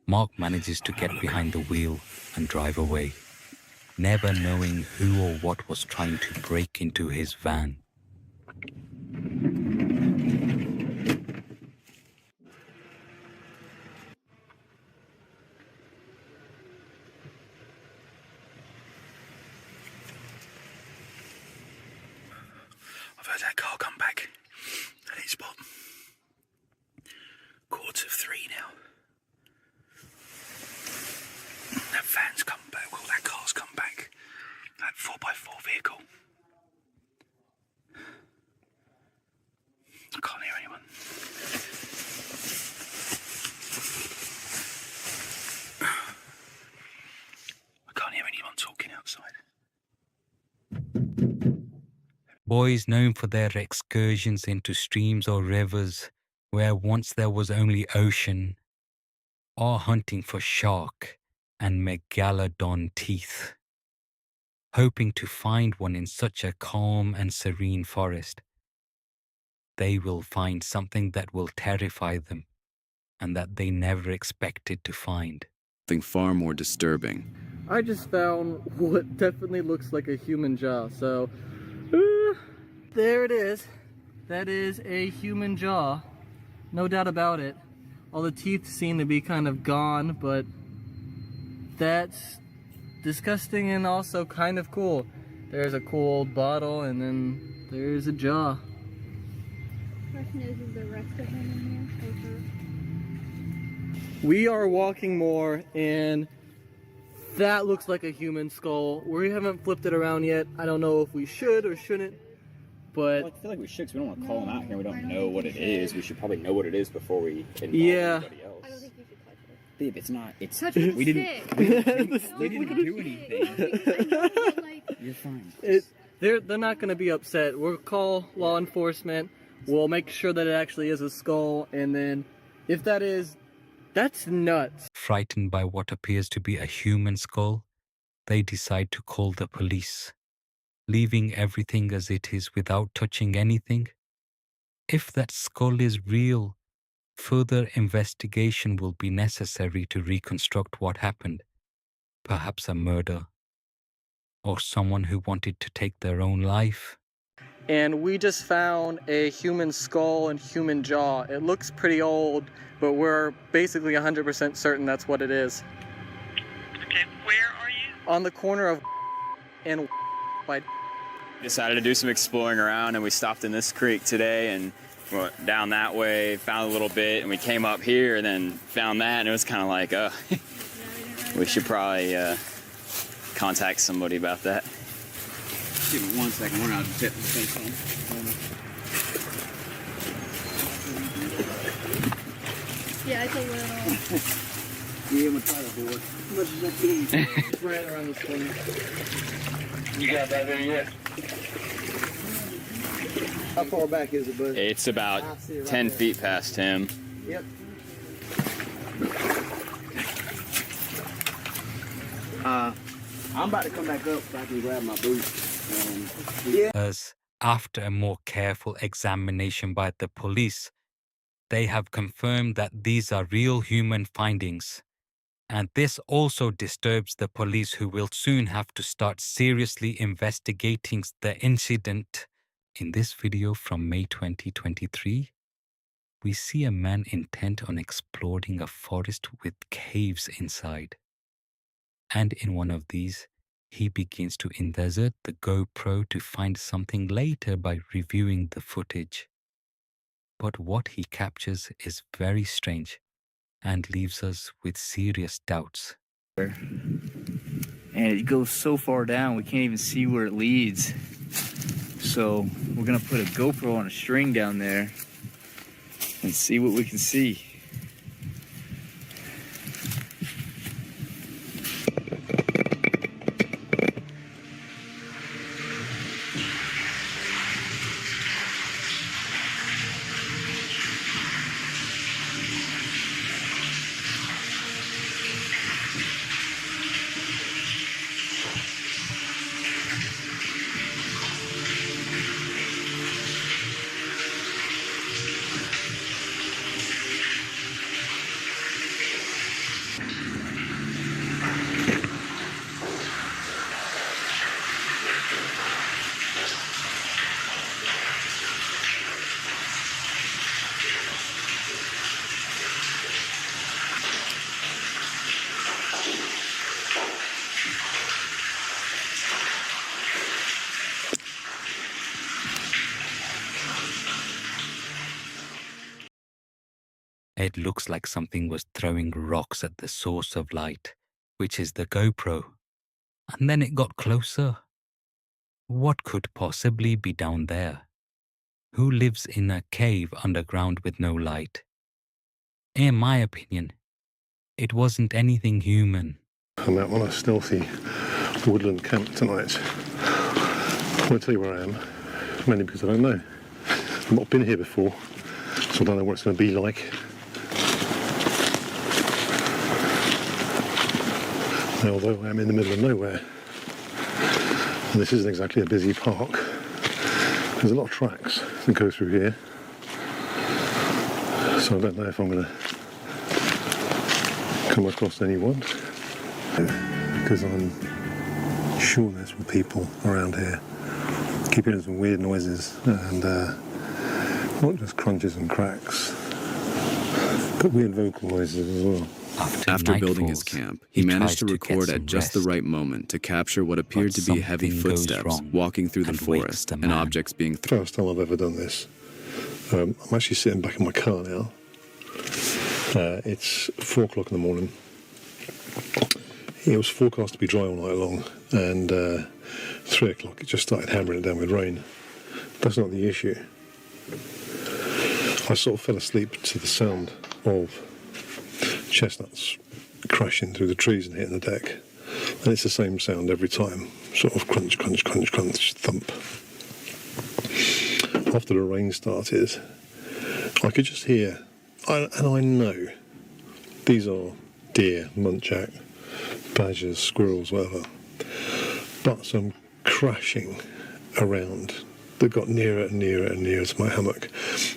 Mark manages to get behind the wheel and drive away, never knowing who or what was trying to break into his van. I've heard that car come back at its spot. 2:45 now. That van's come back, well, that car's come back. That 4x4 vehicle. I can't hear anyone. I can't hear anyone talking outside. Boys known for their excursions into streams or rivers where once there was only ocean, are hunting for shark and megalodon teeth, hoping to find one in such a calm and serene forest. They will find something that will terrify them and that they never expected to find. Something far more disturbing. I just found what definitely looks like a human jaw, so there it is. That is a human jaw, no doubt about it. All the teeth seem to be kind of gone, but that's disgusting and also kind of cool. There's a cool old bottle, and then there's a jaw. Question is the rest of him in here? We are walking more, and that looks like a human skull. We haven't flipped it around yet. I don't know if we should or shouldn't, but well, I feel like we should, because we don't want to call them out here. We don't know what it is. We should probably know what it is before we involve anybody else. I don't think you should touch it. Babe, it's not. It's touch it with we the didn't. stick. We didn't do anything. You're fine. They're not going to be upset. We'll call law enforcement. We'll make sure that it actually is a skull, and then if that is, that's nuts. Frightened by what appears to be a human skull, they decide to call the police, leaving everything as it is without touching anything. If that skull is real, further investigation will be necessary to reconstruct what happened. Perhaps a murder, or someone who wanted to take their own life. And we just found a human skull and human jaw. It looks pretty old, but we're basically 100% certain that's what it is. Okay, where are you? On the corner of and by. Decided to do some exploring around, and we stopped in this creek today and went down that way, found a little bit, and we came up here and then found that, and it was kind of like, we should probably contact somebody about that. Give me 1 second. We're not setting the fence on. Yeah, it's a little. Yeah, I'm gonna try to do it. As much as I can. It's right around this corner. You got that there yet? How far back is it, bud? It's about 10 feet past him. Yep. I'm about to come back up so I can grab my boots. As after a more careful examination by the police, they have confirmed that these are real human findings. And this also disturbs the police, who will soon have to start seriously investigating the incident. In this video from May 2023, we see a man intent on exploring a forest with caves inside. And in one of these, he begins to insert the GoPro to find something later by reviewing the footage. But what he captures is very strange and leaves us with serious doubts. And it goes so far down we can't even see where it leads. So we're gonna put a GoPro on a string down there and see what we can see. It looks like something was throwing rocks at the source of light, which is the GoPro. And then it got closer. What could possibly be down there? Who lives in a cave underground with no light? In my opinion, it wasn't anything human. I'm out on a stealthy woodland camp tonight. I won't tell you where I am, mainly because I don't know. I've not been here before, so I don't know what it's going to be like. Now, although I am in the middle of nowhere, and this isn't exactly a busy park, there's a lot of tracks that go through here. So I don't know if I'm going to come across anyone, because I'm sure there's some people around here keeping some weird noises, and not just crunches and cracks, but weird vocal noises as well. After building his camp, he managed to record at just the right moment to capture what appeared to be heavy footsteps walking through the forest and objects being thrown. First time I've ever done this. I'm actually sitting back in my car now. It's 4 o'clock in the morning. It was forecast to be dry all night long, and 3 o'clock it just started hammering it down with rain. That's not the issue. I sort of fell asleep to the sound of chestnuts crashing through the trees and hitting the deck, and it's the same sound every time, sort of crunch, crunch, crunch, crunch, thump. After the rain started, I could just hear, and I know these are deer, muntjac, badgers, squirrels, whatever, but some crashing around that got nearer and nearer and nearer to my hammock,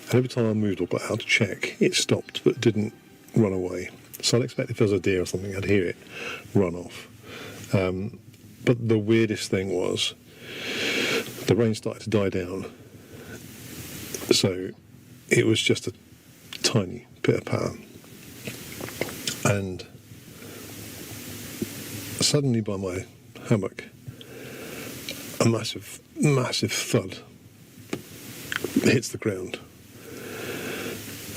and every time I moved or got out to check, it stopped but didn't run away. So I'd expect if there was a deer or something, I'd hear it run off. But the weirdest thing was the rain started to die down, so it was just a tiny pitter-patter, and suddenly by my hammock a massive, massive thud hits the ground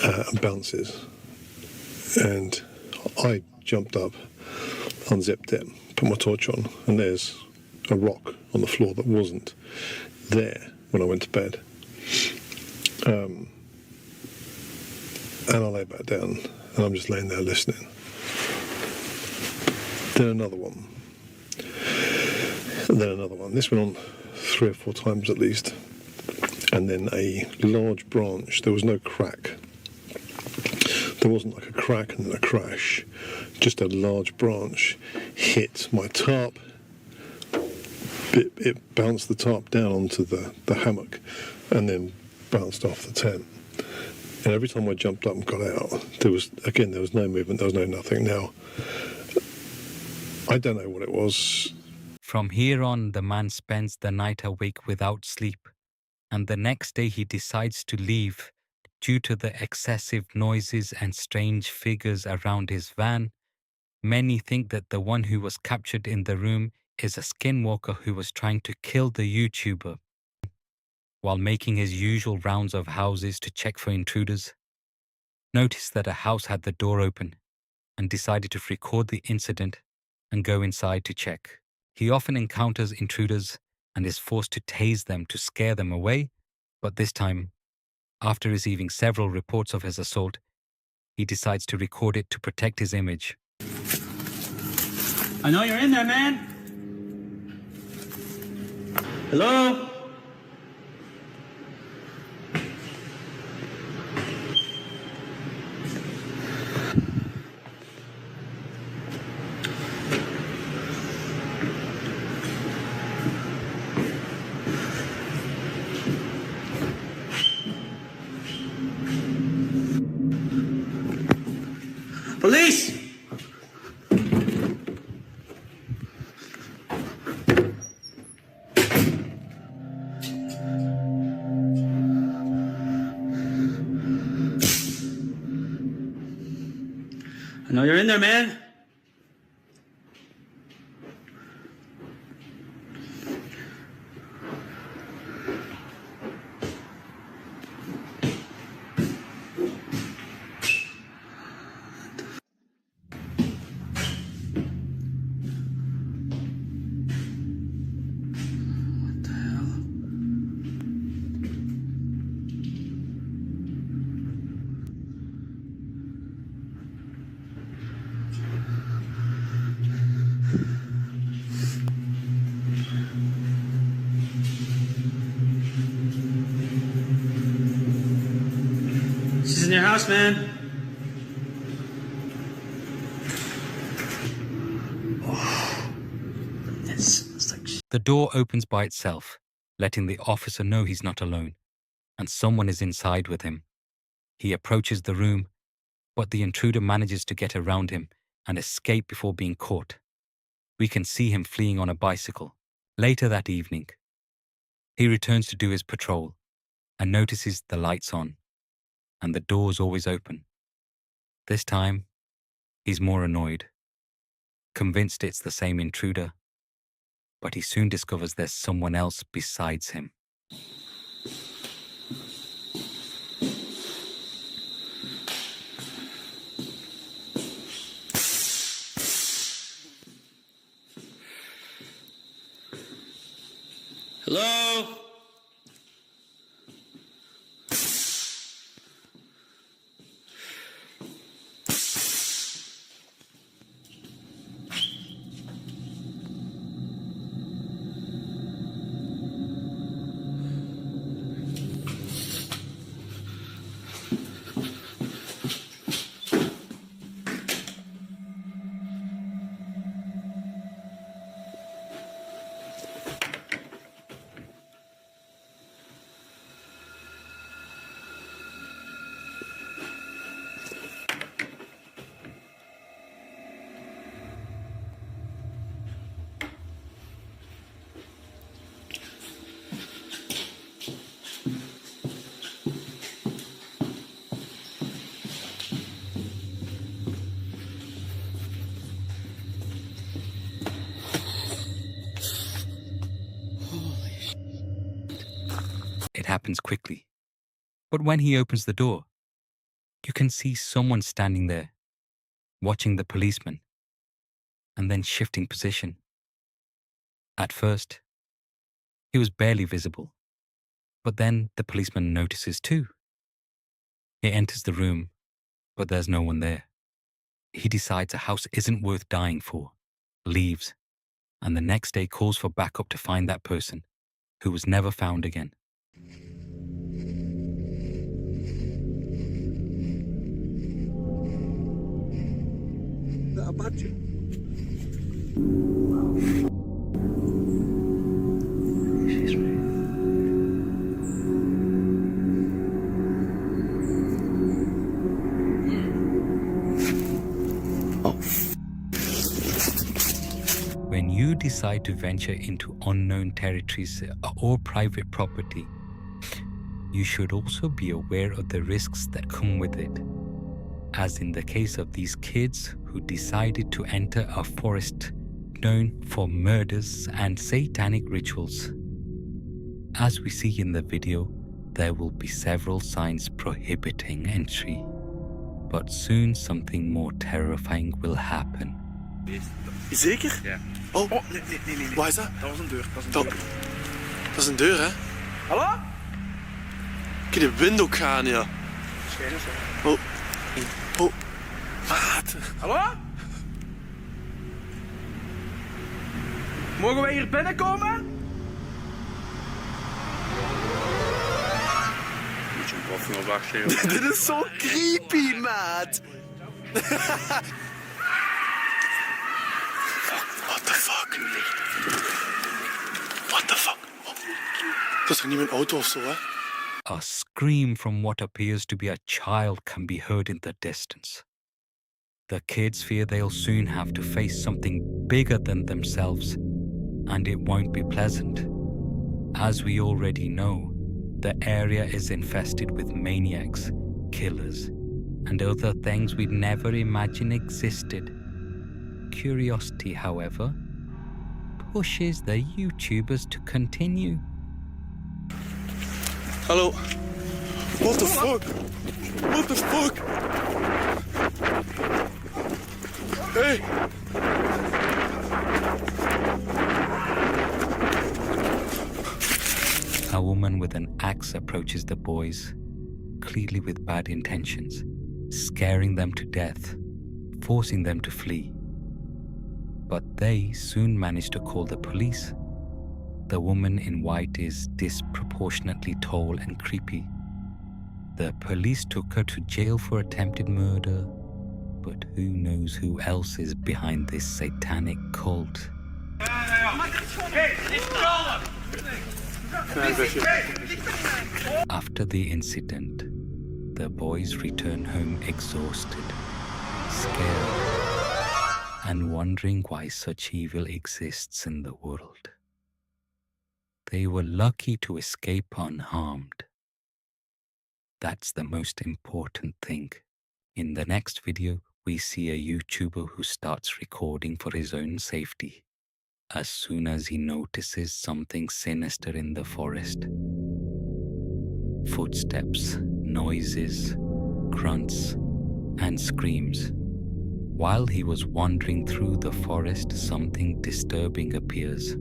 and bounces, and I jumped up, unzipped it, put my torch on, and there's a rock on the floor that wasn't there when I went to bed. And I lay back down, and I'm just laying there listening. Then another one. And then another one. This went on 3 or 4 times at least. And then a large branch. There was no crack. There wasn't like a crack and then a crash. Just a large branch hit my tarp. It bounced the tarp down onto the hammock and then bounced off the tent. And every time I jumped up and got out, there was no movement, there was no nothing. Now, I don't know what it was. From here on, the man spends the night awake without sleep, and the next day he decides to leave due to the excessive noises and strange figures around his van. Many think that the one who was captured in the room is a skinwalker who was trying to kill the YouTuber. While making his usual rounds of houses to check for intruders, noticed that a house had the door open and decided to record the incident and go inside to check. He often encounters intruders and is forced to tase them to scare them away, but this time, after receiving several reports of his assault, he decides to record it to protect his image. I know you're in there, man. Hello? Police! I know you're in there, man. isn't your house, man. The door opens by itself, letting the officer know he's not alone, and someone is inside with him. He approaches the room, but the intruder manages to get around him and escape before being caught. We can see him fleeing on a bicycle. Later that evening, he returns to do his patrol and notices the lights on and the doors always open. This time, he's more annoyed, convinced it's the same intruder, but he soon discovers there's someone else besides him. Hello? It happens quickly. But when he opens the door, you can see someone standing there, watching the policeman, and then shifting position. At first, he was barely visible, but then the policeman notices too. He enters the room, but there's no one there. He decides a house isn't worth dying for, leaves, and the next day calls for backup to find that person, who was never found again. When you decide to venture into unknown territories or private property, you should also be aware of the risks that come with it. As in the case of these kids who decided to enter a forest known for murders and satanic rituals. As we see in the video, there will be several signs prohibiting entry. But soon something more terrifying will happen. Zeker? Ja. Oh, nee. Waar is dat? Dat was een deur. Dat is een deur, hè? Hallo? Kun je de wind ook gaan, ja? Schijnen zo. Oh. Wat? Hallo? Mogen wij hier binnenkomen? Moet je een koffie op wachten. Dit is zo creepy, maat. What the fuck? What the fuck? Dat is toch niet mijn auto of zo, hè? A scream from what appears to be a child can be heard in the distance. The kids fear they'll soon have to face something bigger than themselves, and it won't be pleasant. As we already know, the area is infested with maniacs, killers, and other things we'd never imagine existed. Curiosity, however, pushes the YouTubers to continue. Hallo. What the fuck? What the fuck? Hey. A woman with an axe approaches the boys, clearly with bad intentions, scaring them to death, forcing them to flee. But they soon manage to call the police. The woman in white is disproportionately tall and creepy. The police took her to jail for attempted murder, but who knows who else is behind this satanic cult? After the incident, the boys returned home exhausted, scared, and wondering why such evil exists in the world. They were lucky to escape unharmed. That's the most important thing. In the next video, we see a YouTuber who starts recording for his own safety as soon as he notices something sinister in the forest. Footsteps, noises, grunts, and screams. While he was wandering through the forest, something disturbing appears.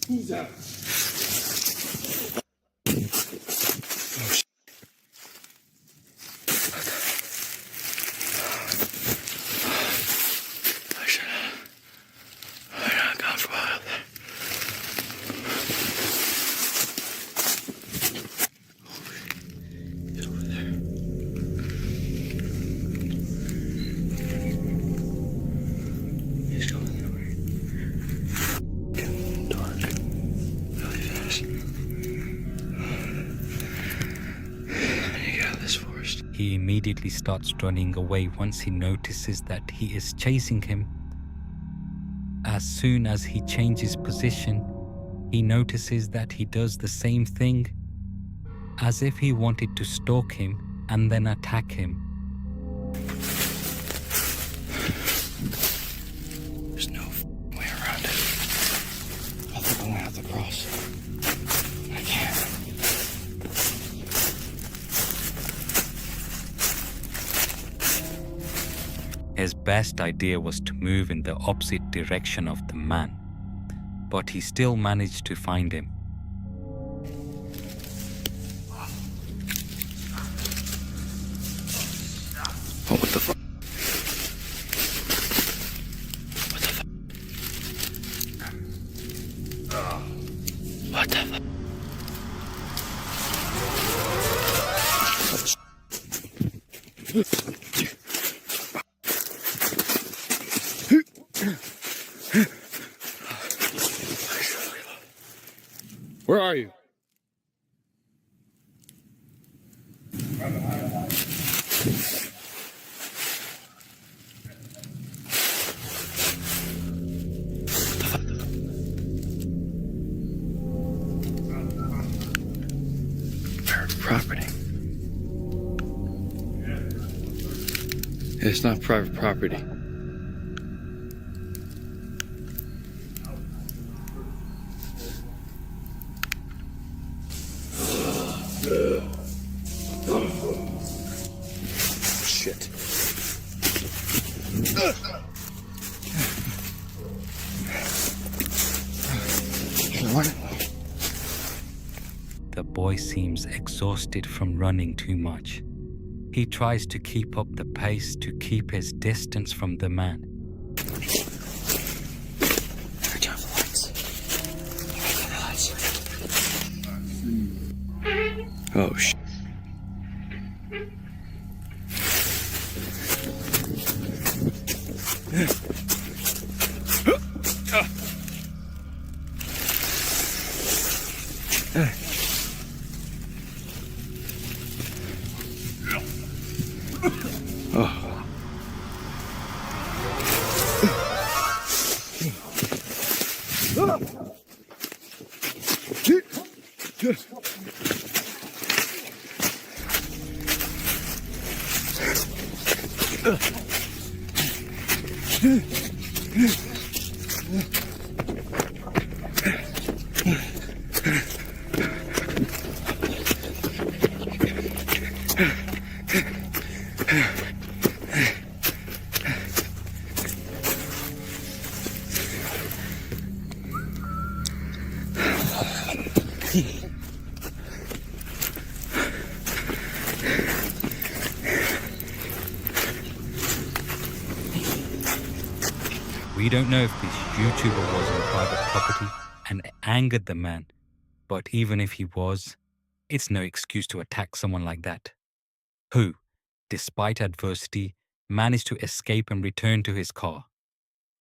Who's out? He immediately starts running away once he notices that he is chasing him. As soon as he changes position, he notices that he does the same thing, as if he wanted to stalk him and then attack him. There's no way around it. I think I'm gonna have to cross. I can't. His best idea was to move in the opposite direction of the man, but he still managed to find him. Oh, what the fuck? What the fuck? What the fuck? Where are you? Private property. It's not private property. Shit. The boy seems exhausted from running too much. He tries to keep up the pace to keep his distance from the man. Turn off the lights. Oh shit. We don't know if this YouTuber was on private property and angered the man, but even if he was, it's no excuse to attack someone like that, who, despite adversity, managed to escape and return to his car.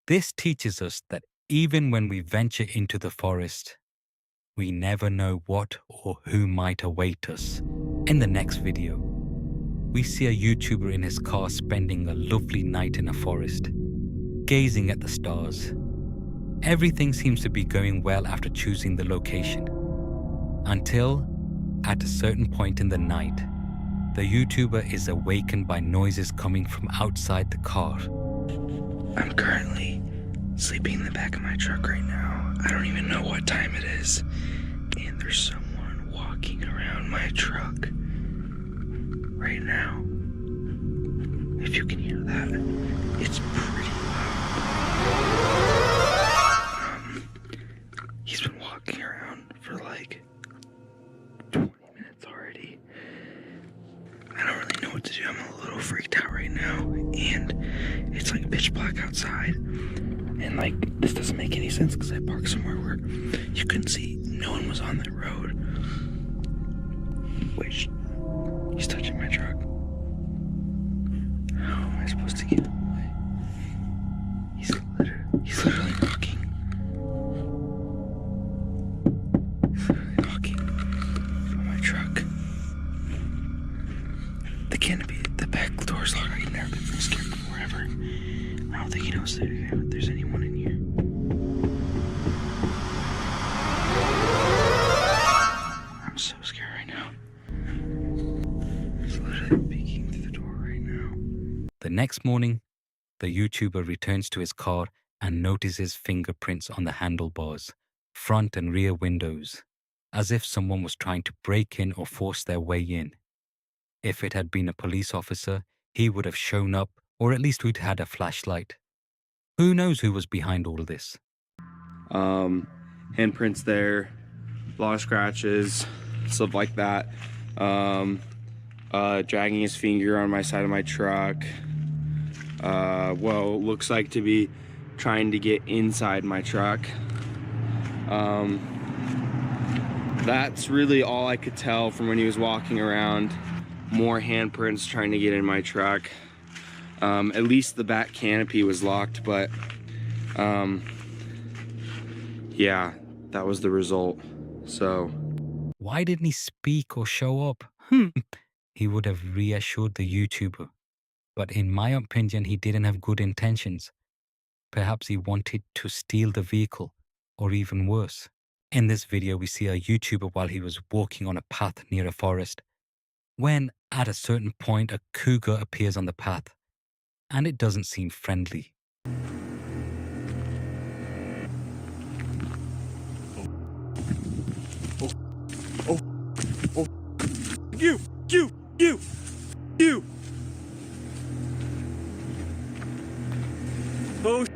This teaches us that even when we venture into the forest, we never know what or who might await us. In the next video, we see a YouTuber in his car spending a lovely night in a forest, gazing at the stars. Everything seems to be going well after choosing the location. Until, at a certain point in the night, the YouTuber is awakened by noises coming from outside the car. I'm currently sleeping in the back of my truck right now. I don't even know what time it is. And there's someone walking around my truck right now. If you can hear that, it's pretty loud. He's been walking around for like 20 minutes already. I don't really know what to do. I'm a little freaked out right now. And it's like pitch black outside. And like, this doesn't make any sense because I parked somewhere where you couldn't see. No one was on that road. Wait, he's touching my truck. How am I supposed to get him away? He's literally knocking. He's literally knocking on my truck. The canopy, the back door's locked. I've never been so scared before ever. I don't think he knows that there's anyone in here. I'm so scared right now. He's literally peeking through the door right now. The next morning, the YouTuber returns to his car and notices fingerprints on the handlebars, front and rear windows, as if someone was trying to break in or force their way in. If it had been a police officer, he would have shown up, or at least we'd had a flashlight. Who knows who was behind all this? Handprints there, a lot of scratches, stuff like that. Dragging his finger on my side of my truck. Well, looks like to be trying to get inside my truck. That's really all I could tell from when he was walking around. More handprints trying to get in my truck. At least the back canopy was locked, but yeah, that was the result. So why didn't he speak or show up? He would have reassured the YouTuber. But in my opinion, he didn't have good intentions. Perhaps he wanted to steal the vehicle, or even worse. In this video, we see a YouTuber while he was walking on a path near a forest, when at a certain point a cougar appears on the path, and it doesn't seem friendly. You! Oh,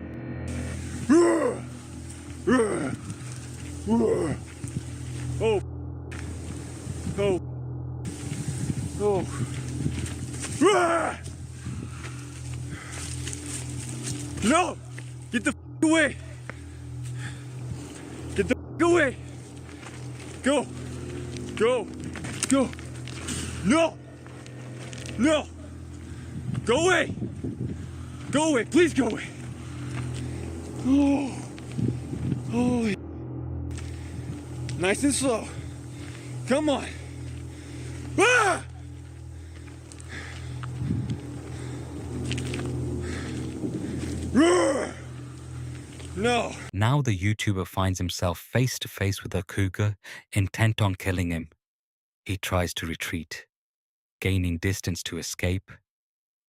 no! Get the away! Get the away! Go! No! Go away! Go away! Please go away! Oh, holy! Nice and slow. Come on. Ah! No. Now the YouTuber finds himself face to face with a cougar, intent on killing him. He tries to retreat, gaining distance to escape,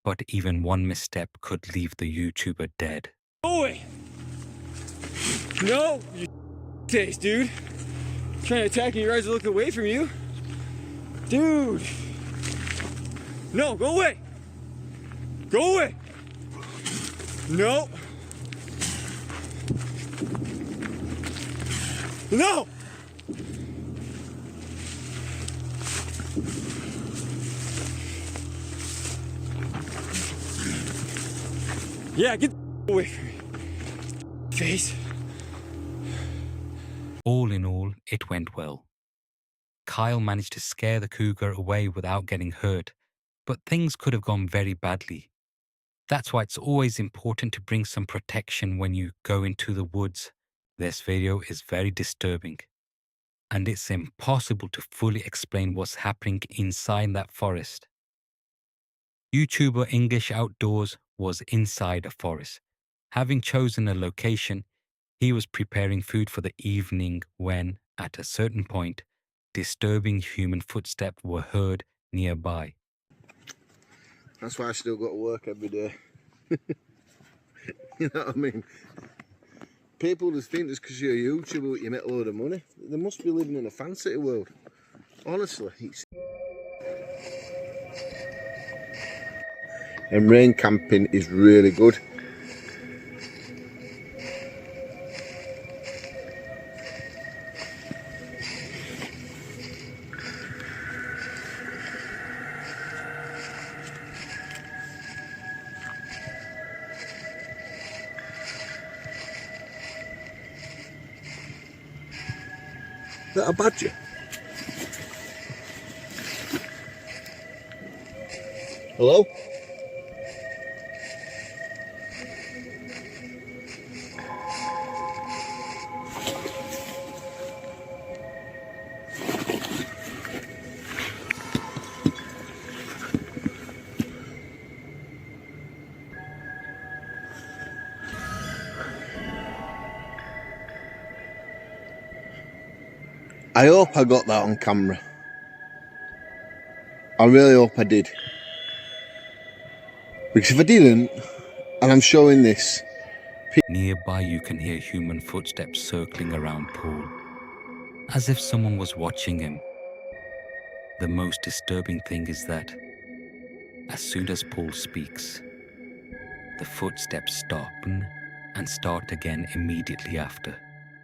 but even one misstep could leave the YouTuber dead. Go away. No, you taste, dude. Trying to attack you, your eyes are looking away from you. Dude. No, go away. Go away. No. No. Yeah, get away from me. Face. All in all, it went well. Kyle managed to scare the cougar away without getting hurt, but things could have gone very badly. That's why it's always important to bring some protection when you go into the woods. This video is very disturbing, and it's impossible to fully explain what's happening inside that forest. YouTuber English Outdoors was inside a forest. Having chosen a location, he was preparing food for the evening when, at a certain point, disturbing human footsteps were heard nearby. That's why I still got to work every day. You know what I mean? People just think just because you're a YouTuber you make a load of money. They must be living in a fantasy world. Honestly. And rain camping is really good. Is that a badger? Hello? I hope I got that on camera. I really hope I did. Because if I didn't, and I'm showing this... Nearby you can hear human footsteps circling around Paul, as if someone was watching him. The most disturbing thing is that, as soon as Paul speaks, the footsteps stop and start again immediately after.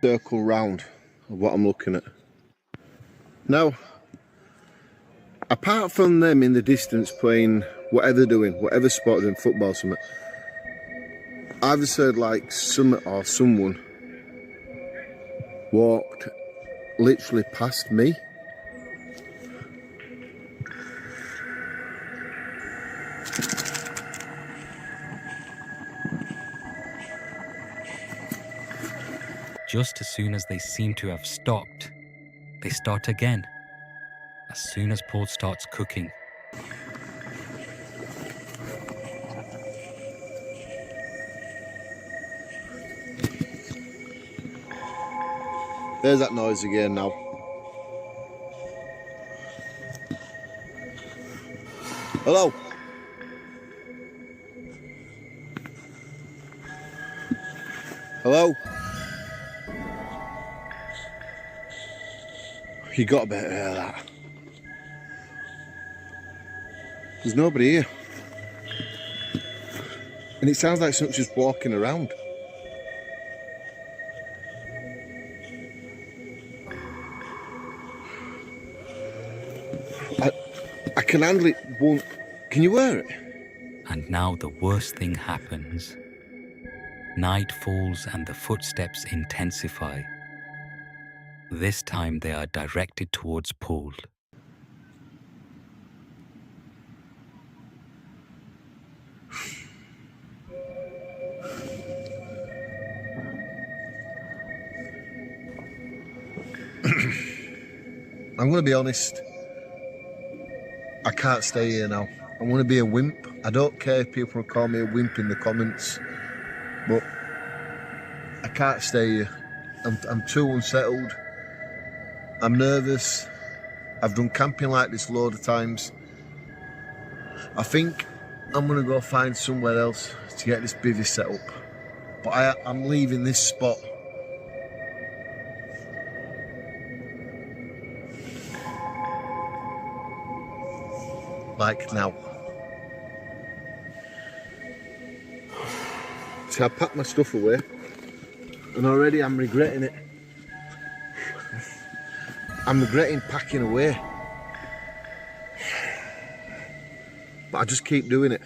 Circle round of what I'm looking at. Now, apart from them in the distance playing whatever they're doing, whatever sport they're doing, football or something, I've just heard like someone walked literally past me. Just as soon as they seem to have stopped, they start again. As soon as Paul starts cooking. There's that noise again now. Hello? Hello? You got to better hear that. There's nobody here. And it sounds like someone's just walking around. I can handle it. Can you wear it? And now the worst thing happens. Night falls and the footsteps intensify. This time they are directed towards Paul. I'm going to be honest. I can't stay here now. I'm going to be a wimp. I don't care if people call me a wimp in the comments, but I can't stay here. I'm too unsettled. I'm nervous. I've done camping like this a load of times. I think I'm going to go find somewhere else to get this bivvy set up. But I'm leaving this spot. Like now. So I packed my stuff away and already I'm regretting it. I'm regretting packing away. But I just keep doing it.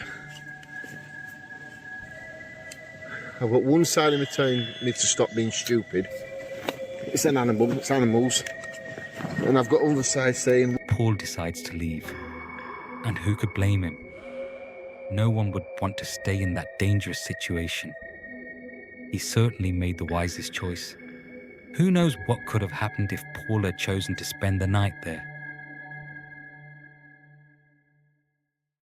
I've got one side of me telling me to stop being stupid. It's an animal, it's animals. And I've got other side saying... Paul decides to leave. And who could blame him? No one would want to stay in that dangerous situation. He certainly made the wisest choice. Who knows what could have happened if Paul had chosen to spend the night there?